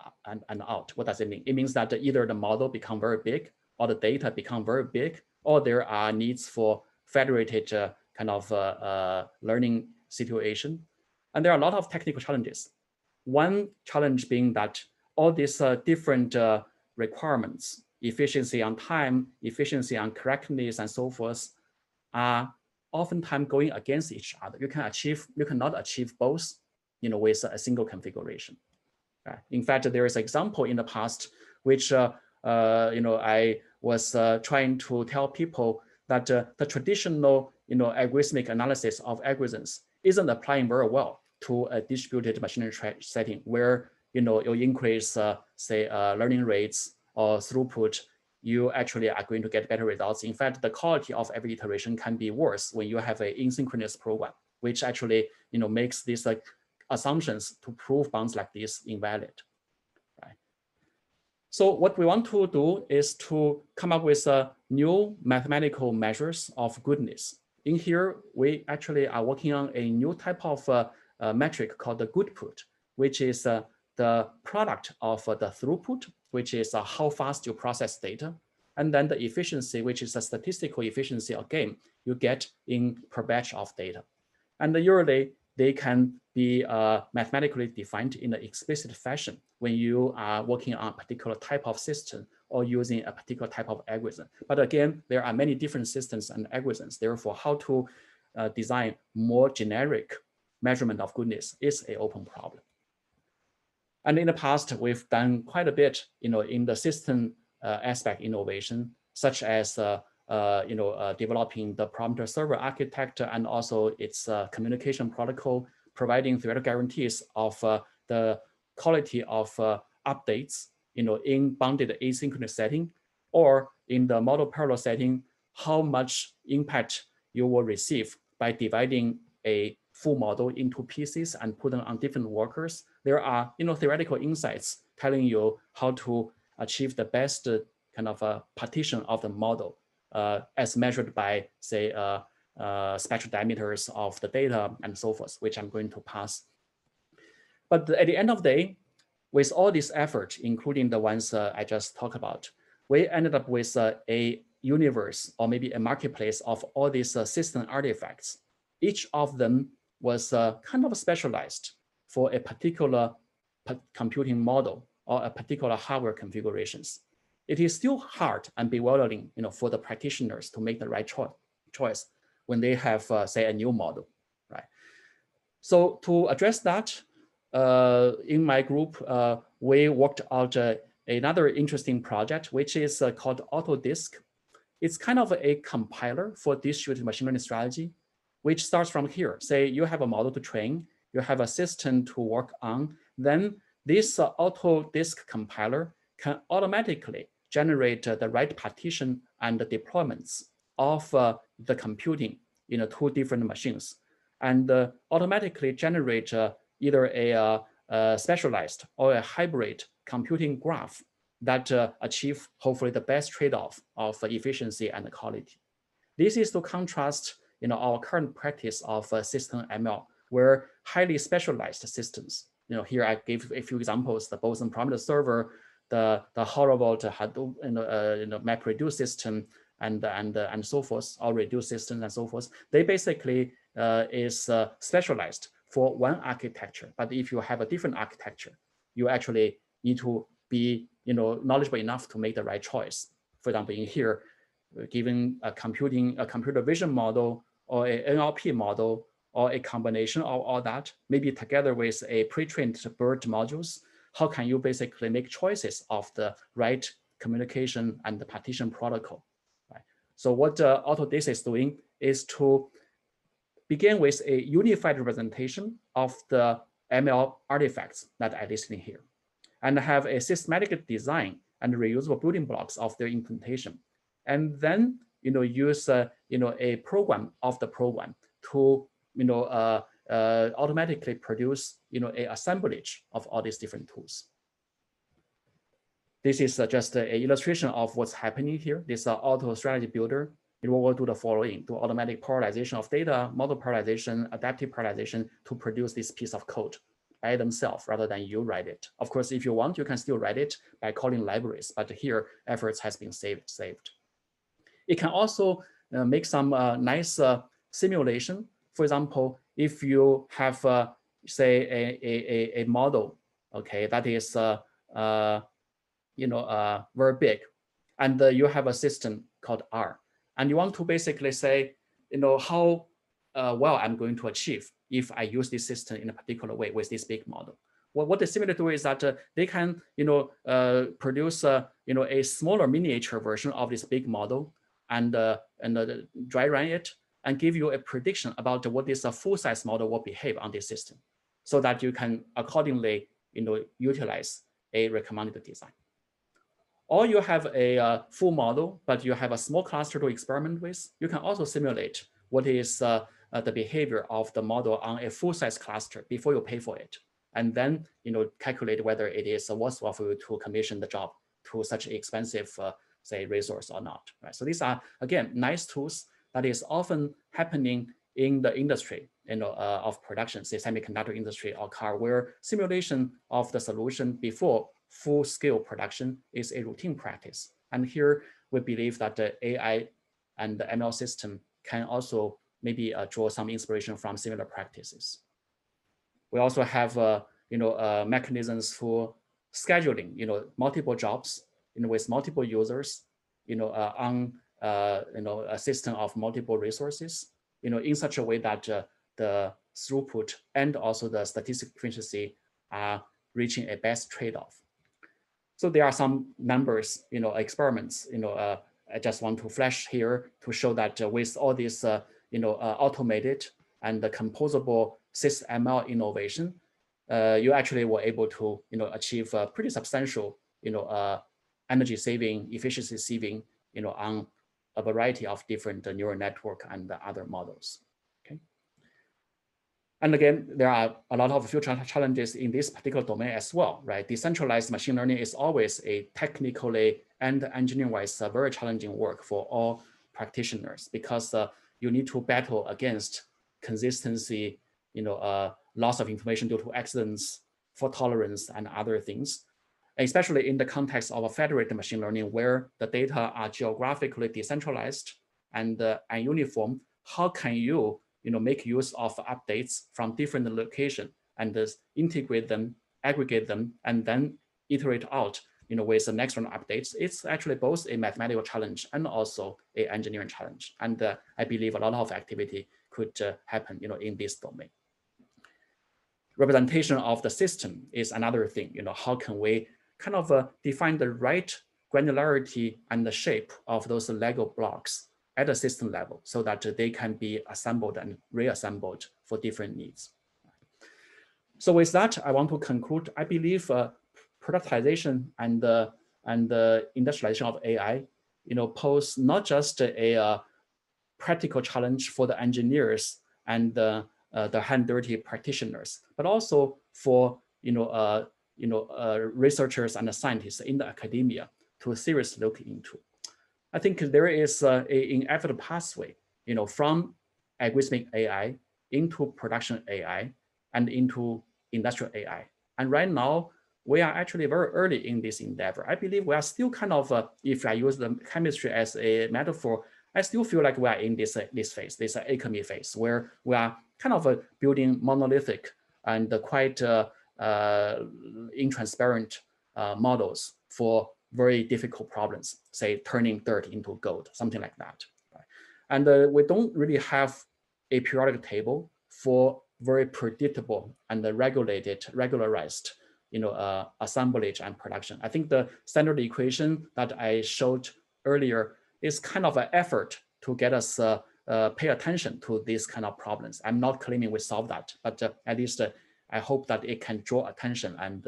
out. What does it mean? It means that either the model become very big or the data become very big, or there are needs for federated kind of learning situation. And there are a lot of technical challenges. One challenge being that all these different requirements, efficiency on time, efficiency on correctness, and so forth, are oftentimes going against each other. You cannot achieve both, with a single configuration. Right? In fact, there is an example in the past which I was trying to tell people that the traditional algorithmic analysis of algorithms isn't applying very well to a distributed machine learning setting where you increase say learning rates or throughput, you actually are going to get better results. In fact, the quality of every iteration can be worse when you have an asynchronous program, which actually makes these assumptions to prove bounds like this invalid. Right? So what we want to do is to come up with new mathematical measures of goodness. In here, we actually are working on a new type of metric called the goodput, which is the product of the throughput, which is how fast you process data, and then the efficiency, which is a statistical efficiency again you get in per batch of data. And usually they can be mathematically defined in an explicit fashion when you are working on a particular type of system or using a particular type of algorithm. But again, there are many different systems and algorithms. Therefore, how to design more generic measurement of goodness is an open problem. And in the past, we've done quite a bit, in the system aspect innovation, such as developing the parameter server architecture and also its communication protocol, providing theoretical guarantees of the quality of updates, in bounded asynchronous setting, or in the model parallel setting, how much impact you will receive by dividing a full model into pieces and put them on different workers. There are theoretical insights telling you how to achieve the best kind of partition of the model as measured by, say, spectral diameters of the data and so forth, which I'm going to pass. But at the end of the day, with all this effort, including the ones I just talked about, we ended up with a universe or maybe a marketplace of all these system artifacts. Each of them was kind of specialized for a particular computing model or a particular hardware configurations. It is still hard and bewildering, for the practitioners to make the right choice when they have, say, a new model, right? So to address that, in my group, we worked out another interesting project, which is called AutoDist. It's kind of a compiler for distributed machine learning strategy, which starts from here. Say you have a model to train, you have a system to work on, then this AutoDist compiler can automatically generate the right partition and the deployments of the computing in two different machines, and automatically generate either a specialized or a hybrid computing graph that achieve hopefully the best trade-off of efficiency and quality. This is to contrast our current practice of system ML, where highly specialized systems, here I gave a few examples, the Boson parameter server, the horrible Hadoop MapReduce system, and so forth, or reduce systems and so forth. They basically is specialized for one architecture. But if you have a different architecture, you actually need to be knowledgeable enough to make the right choice. For example, in here, given a computer vision model or an NLP model or a combination of all that, maybe together with a pre-trained BERT modules, how can you basically make choices of the right communication and the partition protocol? Right? So what AutoDist is doing is to begin with a unified representation of the ML artifacts that I listed here, and have a systematic design and reusable building blocks of their implementation, and then use a program of the program to automatically produce a assemblage of all these different tools. This is just an illustration of what's happening here. This auto strategy builder. It will do the following: do automatic parallelization of data, model parallelization, adaptive parallelization to produce this piece of code by themselves rather than you write it. Of course, if you want, you can still write it by calling libraries, but here efforts has been saved. It can also make some nice simulation. For example, if you have say a model, okay, that is very big, and you have a system called R, and you want to basically say, how well I'm going to achieve if I use this system in a particular way with this big model. Well, what the simulator do is that they can, produce, a smaller miniature version of this big model and dry run it and give you a prediction about what this full-size model will behave on this system, so that you can accordingly, utilize a recommended design. Or you have a full model, but you have a small cluster to experiment with. You can also simulate what is the behavior of the model on a full-size cluster before you pay for it, and then calculate whether it is worthwhile for you to commission the job to such expensive, say, resource or not. Right? So these are, again, nice tools that is often happening in the industry, of production, say semiconductor industry or car, where simulation of the solution before full-scale production is a routine practice. And here we believe that the AI and the ML system can also maybe draw some inspiration from similar practices. We also have mechanisms for scheduling, multiple jobs, with multiple users, on a system of multiple resources, in such a way that the throughput and also the statistical efficiency are reaching a best trade-off. So there are some numbers, experiments, I just want to flash here to show that with all this, automated and the composable SysML innovation, you actually were able to, achieve a pretty substantial, energy saving, efficiency saving, on a variety of different neural network and other models. Okay. And again, there are a lot of future challenges in this particular domain as well, right? Decentralized machine learning is always a technically and engineering-wise very challenging work for all practitioners, because you need to battle against consistency, loss of information due to accidents, fault tolerance, and other things, especially in the context of a federated machine learning where the data are geographically decentralized and uniform. How can you, make use of updates from different locations and integrate them, aggregate them, and then iterate out, with the next round of updates? It's actually both a mathematical challenge and also an engineering challenge. And I believe a lot of activity could happen, in this domain. Representation of the system is another thing. How can we kind of define the right granularity and the shape of those Lego blocks at a system level so that they can be assembled and reassembled for different needs. So with that, I want to conclude. I believe productization and the industrialization of AI, pose not just a practical challenge for the engineers and the hand dirty practitioners, but also for researchers and scientists in the academia to seriously look into. I think there is an inevitable pathway, from algorithmic AI into production AI and into industrial AI. And right now, we are actually very early in this endeavor. I believe we are still kind of, if I use the chemistry as a metaphor, I still feel like we are in this phase, this alchemy phase, where we are kind of building monolithic and quite intransparent models for very difficult problems, say turning dirt into gold, something like that. And we don't really have a periodic table for very predictable and regularized assemblage and production. I think the standard equation that I showed earlier is kind of an effort to get us pay attention to these kind of problems. I'm not claiming we solve that, but at least I hope that it can draw attention and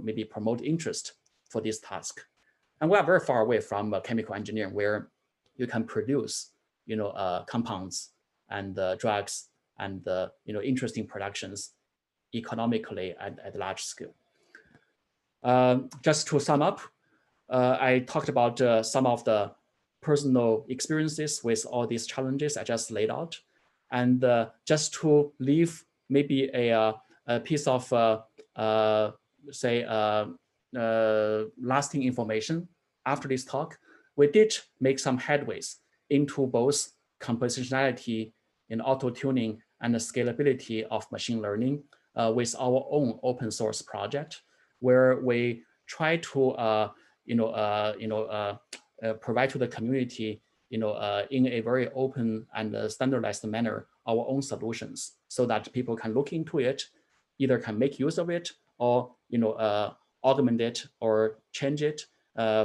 maybe promote interest for this task. And we are very far away from chemical engineering, where you can produce compounds and drugs and interesting productions economically and at large scale. Just to sum up, I talked about some of the personal experiences with all these challenges I just laid out. And just to leave maybe a piece of, lasting information after this talk, we did make some headways into both compositionality in auto-tuning and the scalability of machine learning with our own open source project, where we try to provide to the community in a very open and standardized manner our own solutions, so that people can look into it, either can make use of it, or augment it or change it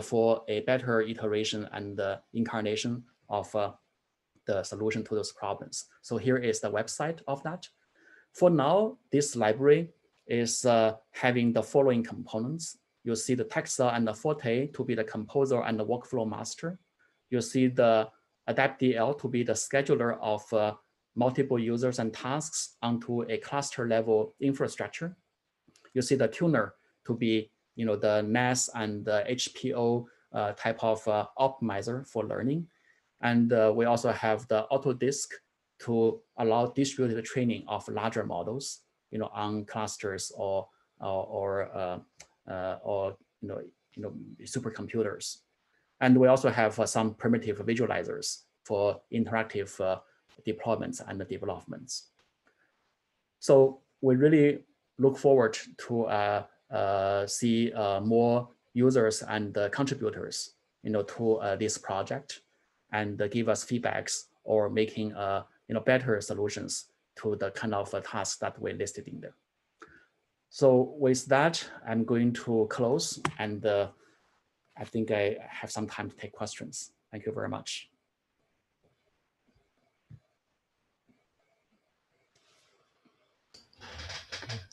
for a better iteration and incarnation of the solution to those problems. So here is the website of that. For now, this library is having the following components. You'll see the Texar and the Forte to be the composer and the workflow master. You'll see the AdaptDL to be the scheduler of multiple users and tasks onto a cluster level infrastructure. You see the tuner to be the NAS and the HPO type of optimizer for learning. And we also have the AutoDist to allow distributed training of larger models on clusters or supercomputers. And we also have some primitive visualizers for interactive deployments and developments. So we really look forward to see more users and contributors to this project, and give us feedbacks or making better solutions to the kind of tasks that we listed in there. So with that, I'm going to close, and I think I have some time to take questions. Thank you very much.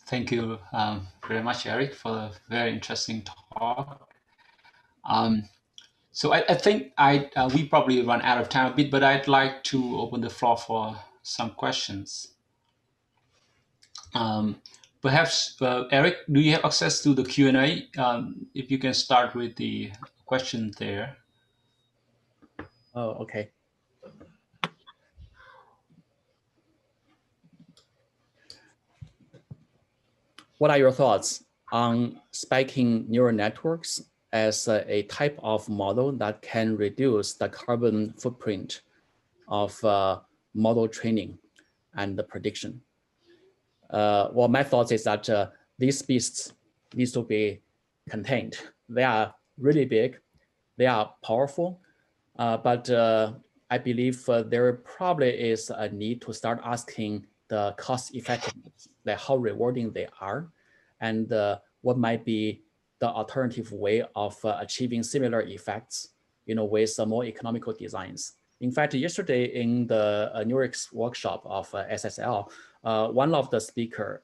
Thank you very much, Eric, for a very interesting talk. So I think we probably run out of time a bit, but I'd like to open the floor for some questions. Perhaps, Eric, do you have access to the Q&A? If you can start with the question there. Oh, okay. What are your thoughts on spiking neural networks as a type of model that can reduce the carbon footprint of model training and the prediction? Well, my thoughts is that these beasts needs to be contained. They are really big, they are powerful, but I believe there probably is a need to start asking the cost effectiveness, like how rewarding they are, and what might be the alternative way of achieving similar effects, with more economical designs. In fact, yesterday in the New York's workshop of SSL, one of the speaker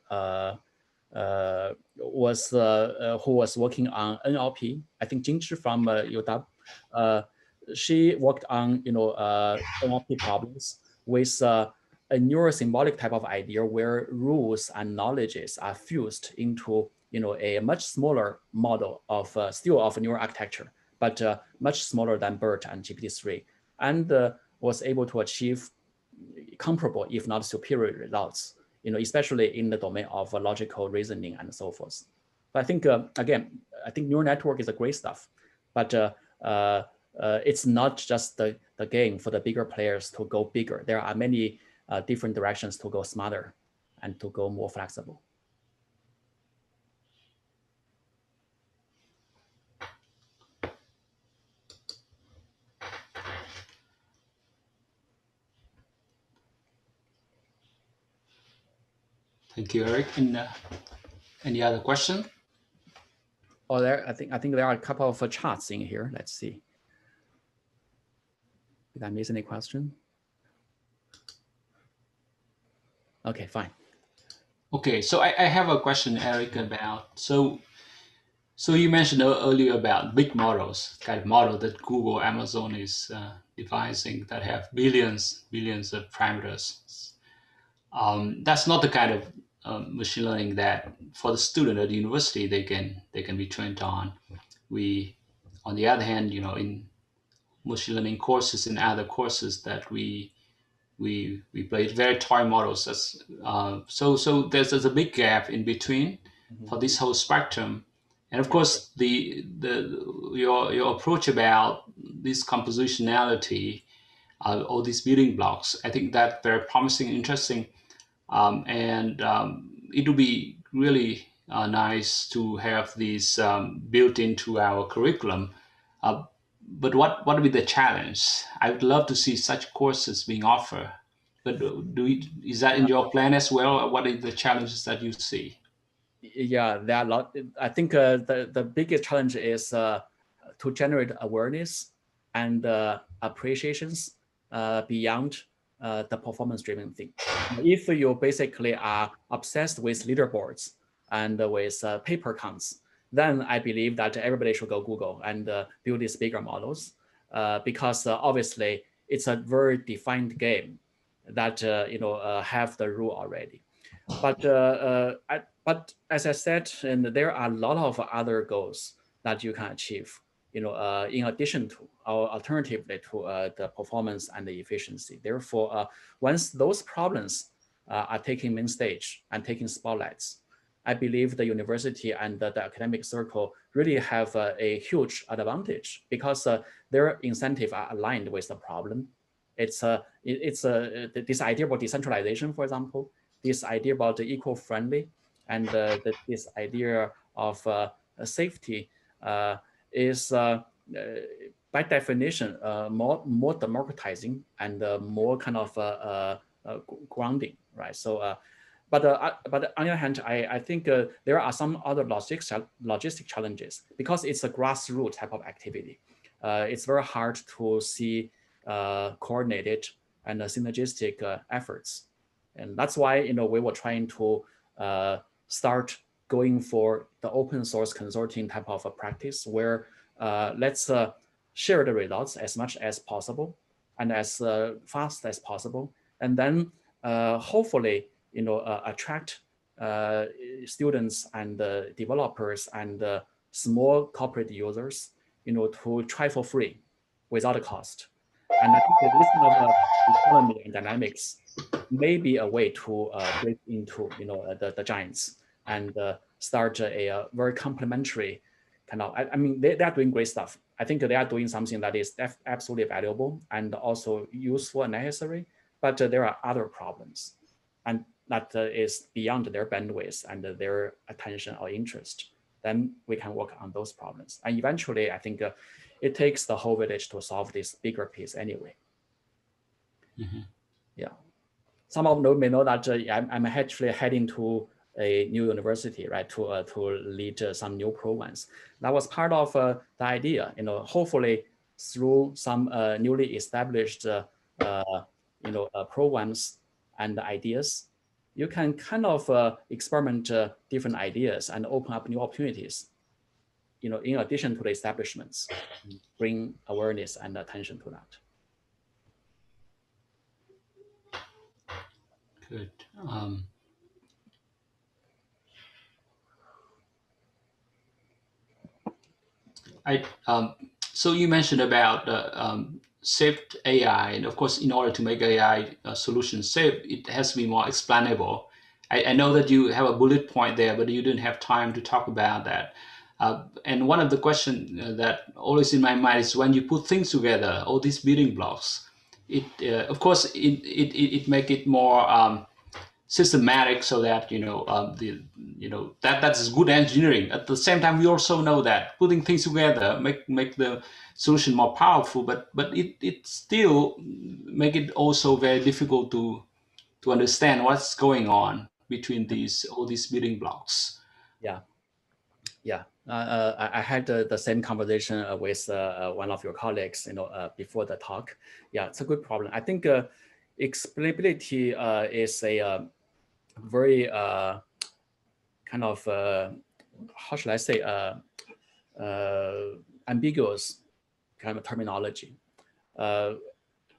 was who was working on NLP. I think Jingzhi from UW. She worked on NLP problems with a neurosymbolic type of idea where rules and knowledges are fused into a much smaller model of still of neural architecture, but much smaller than BERT and GPT-3, and was able to achieve comparable, if not superior results, especially in the domain of logical reasoning and so forth. But I think, again, I think neural network is a great stuff, but it's not just the game for the bigger players to go bigger. There are many different directions to go smarter and to go more flexible. Thank you, Eric. And any other question? Oh, I think there are a couple of charts in here. Let's see. Did I miss any question? Okay, fine. Okay, so I have a question, Eric, about so you mentioned earlier about big models, kind of model that Google, Amazon is devising that have billions of parameters. That's not the kind of machine learning that for the student at the university they can be trained on. We, on the other hand, in machine learning courses and other courses that we play very toy models. So there's a big gap in between for this whole spectrum. And of course, your approach about this compositionality, all these building blocks, I think that's very promising, interesting, and it would be really nice to have these built into our curriculum. But what would be the challenge? I would love to see such courses being offered. But is that in your plan as well? What are the challenges that you see? Yeah, there are a lot. I think the biggest challenge is to generate awareness and appreciations beyond the performance-driven thing. If you basically are obsessed with leaderboards and with paper counts, then I believe that everybody should go Google and build these bigger models because obviously it's a very defined game that have the rule already. But as I said, and there are a lot of other goals that you can achieve, in addition to or alternatively to the performance and the efficiency. Therefore, once those problems are taking main stage and taking spotlights, I believe the university and the academic circle really have a huge advantage because their incentives are aligned with the problem. It's this idea about decentralization, for example, this idea about the eco-friendly, and this idea of safety is by definition more democratizing and more kind of grounding, right? So, but on the other hand, I think there are some other logistic challenges because it's a grassroots type of activity. It's very hard to see coordinated and synergistic efforts. And that's why we were trying to start going for the open source consorting type of a practice where let's share the results as much as possible and as fast as possible, and then hopefully attract students and developers and small corporate users to try for free without a cost. And I think that this kind of economy and dynamics may be a way to break into the giants and start a very complementary kind of. I mean, they are doing great stuff. I think they are doing something that is absolutely valuable and also useful and necessary. But there are other problems, and that is beyond their bandwidth and their attention or interest. Then we can work on those problems. And eventually, I think it takes the whole village to solve this bigger piece anyway. Mm-hmm. Yeah. Some of you may know that I'm actually heading to a new university, right, to lead some new programs. That was part of the idea, hopefully through some newly established, programs and ideas, you can kind of experiment different ideas and open up new opportunities, in addition to the establishments, bring awareness and attention to that. Good. So you mentioned about safe AI, and of course, in order to make AI solution safe, it has to be more explainable. I know that you have a bullet point there, but you didn't have time to talk about that. And one of the questions that always in my mind is when you put things together, all these building blocks, it of course it make it more systematic, so that that's good engineering. At the same time, we also know that putting things together make the solution more powerful, but it still make it also very difficult to understand what's going on between all these building blocks. Yeah. Yeah, I had the same conversation with one of your colleagues, before the talk. Yeah, it's a good problem. I think explainability is a very kind of how should I say ambiguous kind of terminology.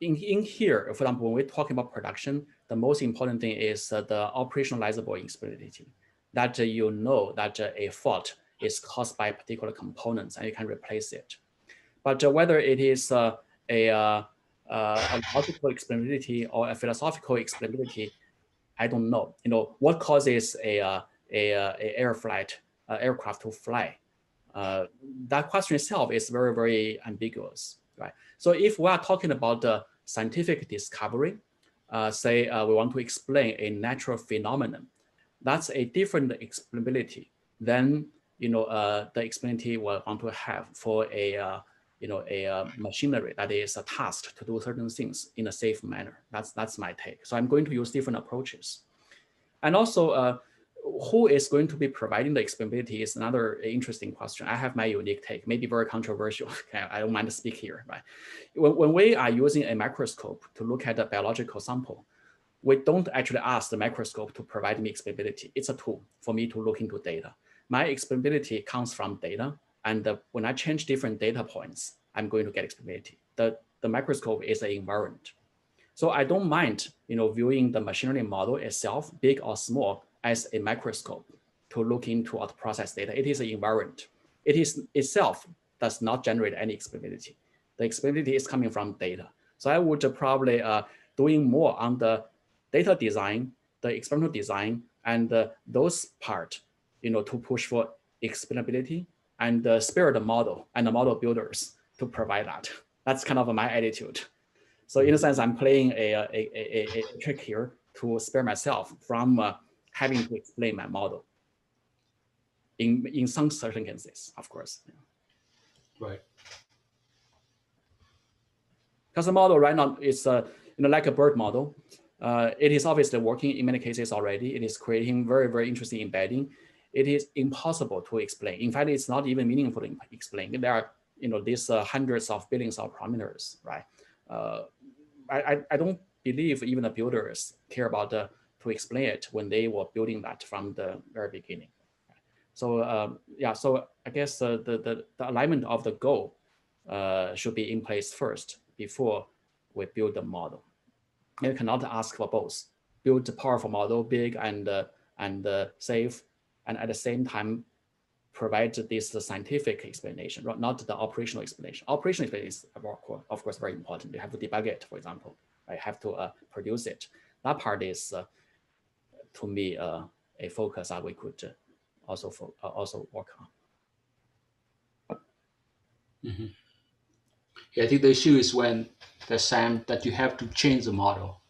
In here, for example, when we're talking about production, the most important thing is the operationalizable explainability. That you know that a fault is caused by particular components and you can replace it. But whether it is a logical explainability or a philosophical explainability, I don't know. What causes a aircraft to fly? That question itself is very, very ambiguous, right? So if we are talking about the scientific discovery, say we want to explain a natural phenomenon, that's a different explainability than the explainability we want to have for a machinery that is tasked to do certain things in a safe manner. That's my take. So I'm going to use different approaches. And also, who is going to be providing the explainability is another interesting question. I have my unique take, maybe very controversial. I don't mind to speak here. Right? When we are using a microscope to look at a biological sample, we don't actually ask the microscope to provide me explainability. It's a tool for me to look into data. My explainability comes from data. And when I change different data points, I'm going to get explainability. The microscope is an environment. So I don't mind, viewing the machine learning model itself, big or small, as a microscope to look into or to process data. It is an environment. It is itself does not generate any explainability. The explainability is coming from data. So I would probably doing more on the data design, the experimental design, and those part, to push for explainability and spare the model and the model builders to provide that. That's kind of my attitude. So in a sense, I'm playing a trick here to spare myself from having to explain my model in some certain cases, of course. Right. Because the model right now is like a BERT model. It is obviously working in many cases already. It is creating very, very interesting embedding. It is impossible to explain. In fact, it's not even meaningful to explain. There are these hundreds of billions of parameters, right? I don't believe even the builders care about to explain it when they were building that from the very beginning. So yeah, so I guess the alignment of the goal should be in place first before we build the model. And you cannot ask for both. Build a powerful model, big and safe, and at the same time provide this scientific explanation, not the operational explanation. Operational explanation is, of course, very important. You have to debug it, for example. I have to produce it. That part is, to me, a focus that we could also work on. Mm-hmm. Yeah, I think the issue is when there's time that you have to change the model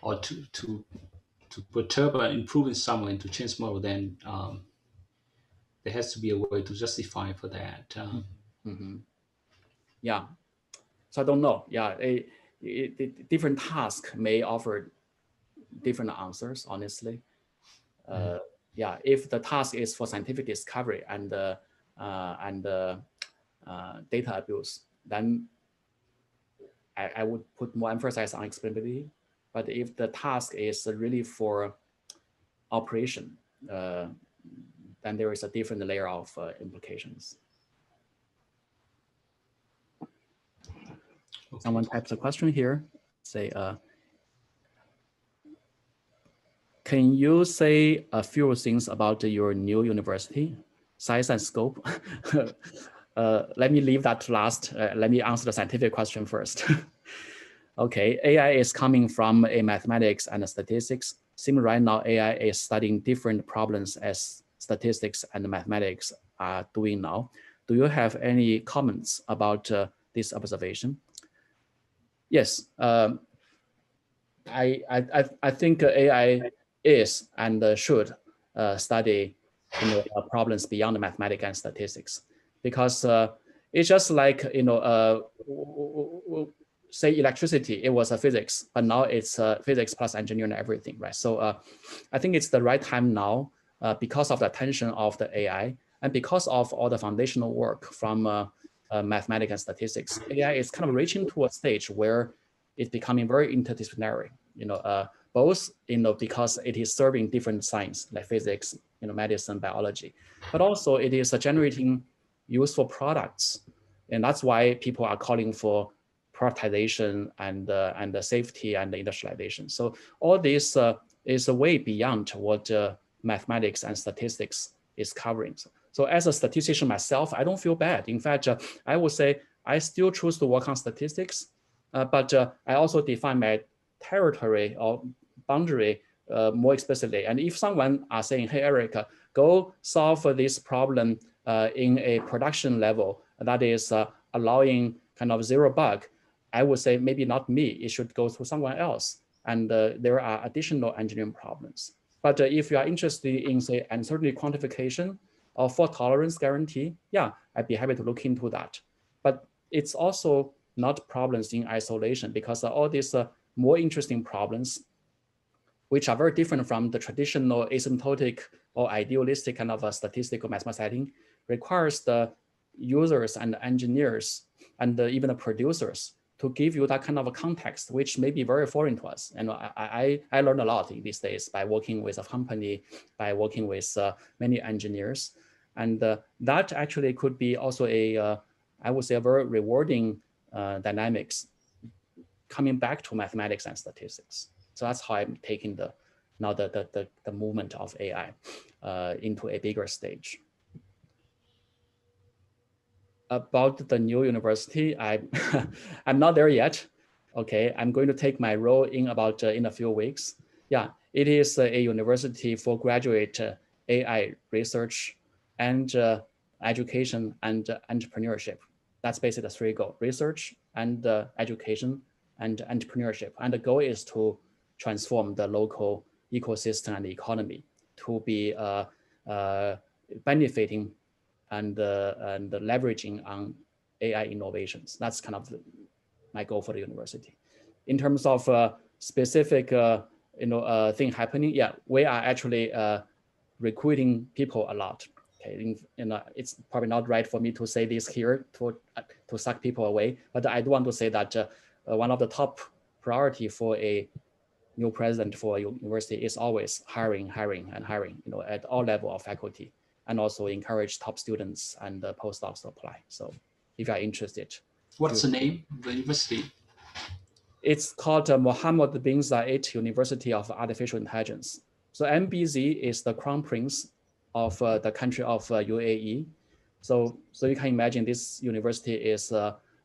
or to perturb or improve in some way to change model, then there has to be a way to justify for that. Mm-hmm. Yeah. So I don't know. Yeah, different tasks may offer different answers, honestly. Yeah, if the task is for scientific discovery and data abuse, then I would put more emphasis on explainability. But if the task is really for operation, then there is a different layer of implications. Okay. Someone types a question here. Say, can you say a few things about your new university? size and scope. Let me leave that to last. Let me answer the scientific question first. Okay, AI is coming from a mathematics and statistics. Seems right now AI is studying different problems as statistics and mathematics are doing now. Do you have any comments about this observation? Yes, I think AI is and should study problems beyond mathematics and statistics, because it's just like say electricity, it was a physics, but now it's physics plus engineering and everything, right? So I think it's the right time now because of the attention of the AI and because of all the foundational work from mathematics and statistics. AI is kind of reaching to a stage where it's becoming very interdisciplinary, both because it is serving different science like physics, medicine, biology, but also it is generating useful products, and that's why people are calling for productization and the safety and the industrialization. So all this is way beyond what mathematics and statistics is covering. So as a statistician myself, I don't feel bad. In fact, I would say I still choose to work on statistics, but I also define my territory or boundary more explicitly. And if someone are saying, hey, Eric, go solve this problem in a production level that is allowing kind of zero bug, I would say maybe not me, it should go to someone else. And there are additional engineering problems. But if you are interested in, say, uncertainty quantification or fault tolerance guarantee, yeah, I'd be happy to look into that. But it's also not problems in isolation, because all these more interesting problems, which are very different from the traditional asymptotic or idealistic kind of a statistical mathematics setting, requires the users and the engineers and even the producers to give you that kind of a context, which may be very foreign to us. And I learned a lot in these days by working with a company, by working with many engineers. And that actually could be also I would say, a very rewarding dynamics coming back to mathematics and statistics. So that's how I'm taking the movement of AI into a bigger stage. About the new university, I'm not there yet. Okay, I'm going to take my role in about in a few weeks. Yeah, it is a university for graduate AI research and education and entrepreneurship. That's basically the three goals: research and education and entrepreneurship. And the goal is to transform the local ecosystem and economy to be benefiting and leveraging on AI innovations. That's kind of my goal for the university. In terms of specific thing happening, yeah, we are actually recruiting people a lot. Okay, it's probably not right for me to say this here to suck people away, but I do want to say that one of the top priority for a new president for a university is always hiring, at all level of faculty, and also encourage top students and postdocs to apply. So if you are interested. What's the name of the university? It's called Mohammed bin Zayed University of Artificial Intelligence. So MBZ is the crown prince of the country of UAE. So you can imagine this university is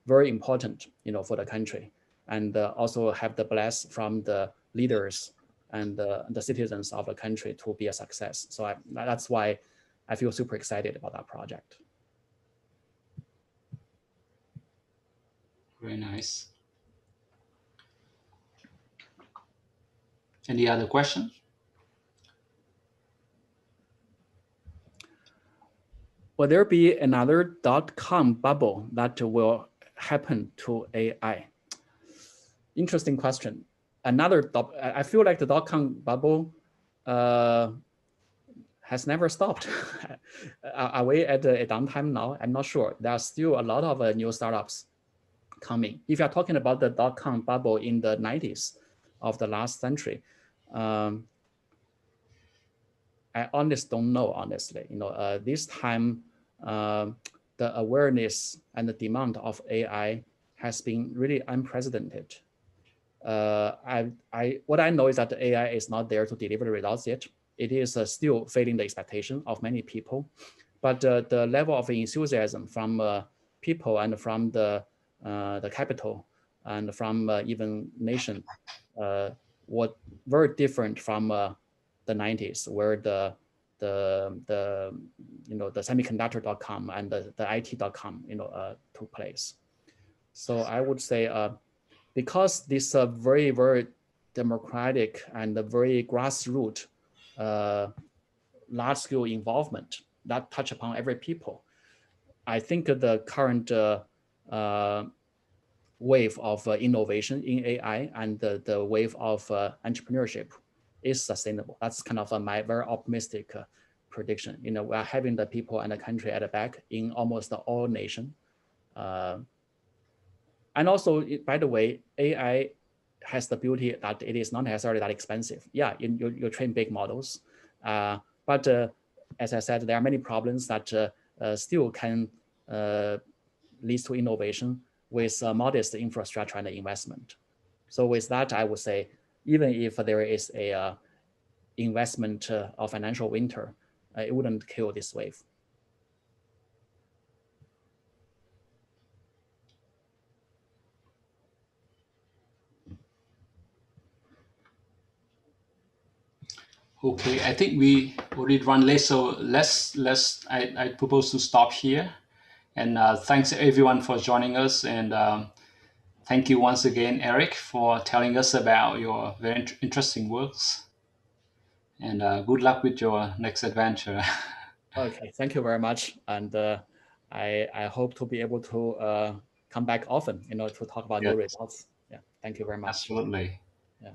very important, for the country, and also have the bless from the leaders and the citizens of the country to be a success. So that's why I feel super excited about that project. Very nice. Any other questions? Will there be another .com bubble that will happen to AI? Interesting question. I feel like the .com bubble has never stopped. Are we at a downtime now? I'm not sure. There are still a lot of new startups coming. If you're talking about the .com bubble in the 90s of the last century, I honestly don't know, honestly. This time, the awareness and the demand of AI has been really unprecedented. What I know is that the AI is not there to deliver the results yet. It is still failing the expectation of many people. but the level of enthusiasm from people and from the capital and from even nation was very different from the 90s, where the semiconductor.com and the IT.com took place. So I would say because this very, very democratic and very grassroots large-scale involvement that touch upon every people, I think the current wave of innovation in AI and the wave of entrepreneurship is sustainable. That's kind of my very optimistic prediction. We are having the people and the country at the back in almost all nations. And also, by the way, AI has the beauty that it is not necessarily that expensive. Yeah, you train big models, but as I said, there are many problems that still can lead to innovation with modest infrastructure and investment. So with that, I would say, even if there is a investment or financial winter, it wouldn't kill this wave. Okay, I think we already run late, so I propose to stop here. And thanks everyone for joining us. And thank you once again, Eric, for telling us about your very interesting works. And good luck with your next adventure. Okay, thank you very much. And I hope to be able to come back often, to talk about new Yes, results. Yeah, thank you very much. absolutely. Yeah.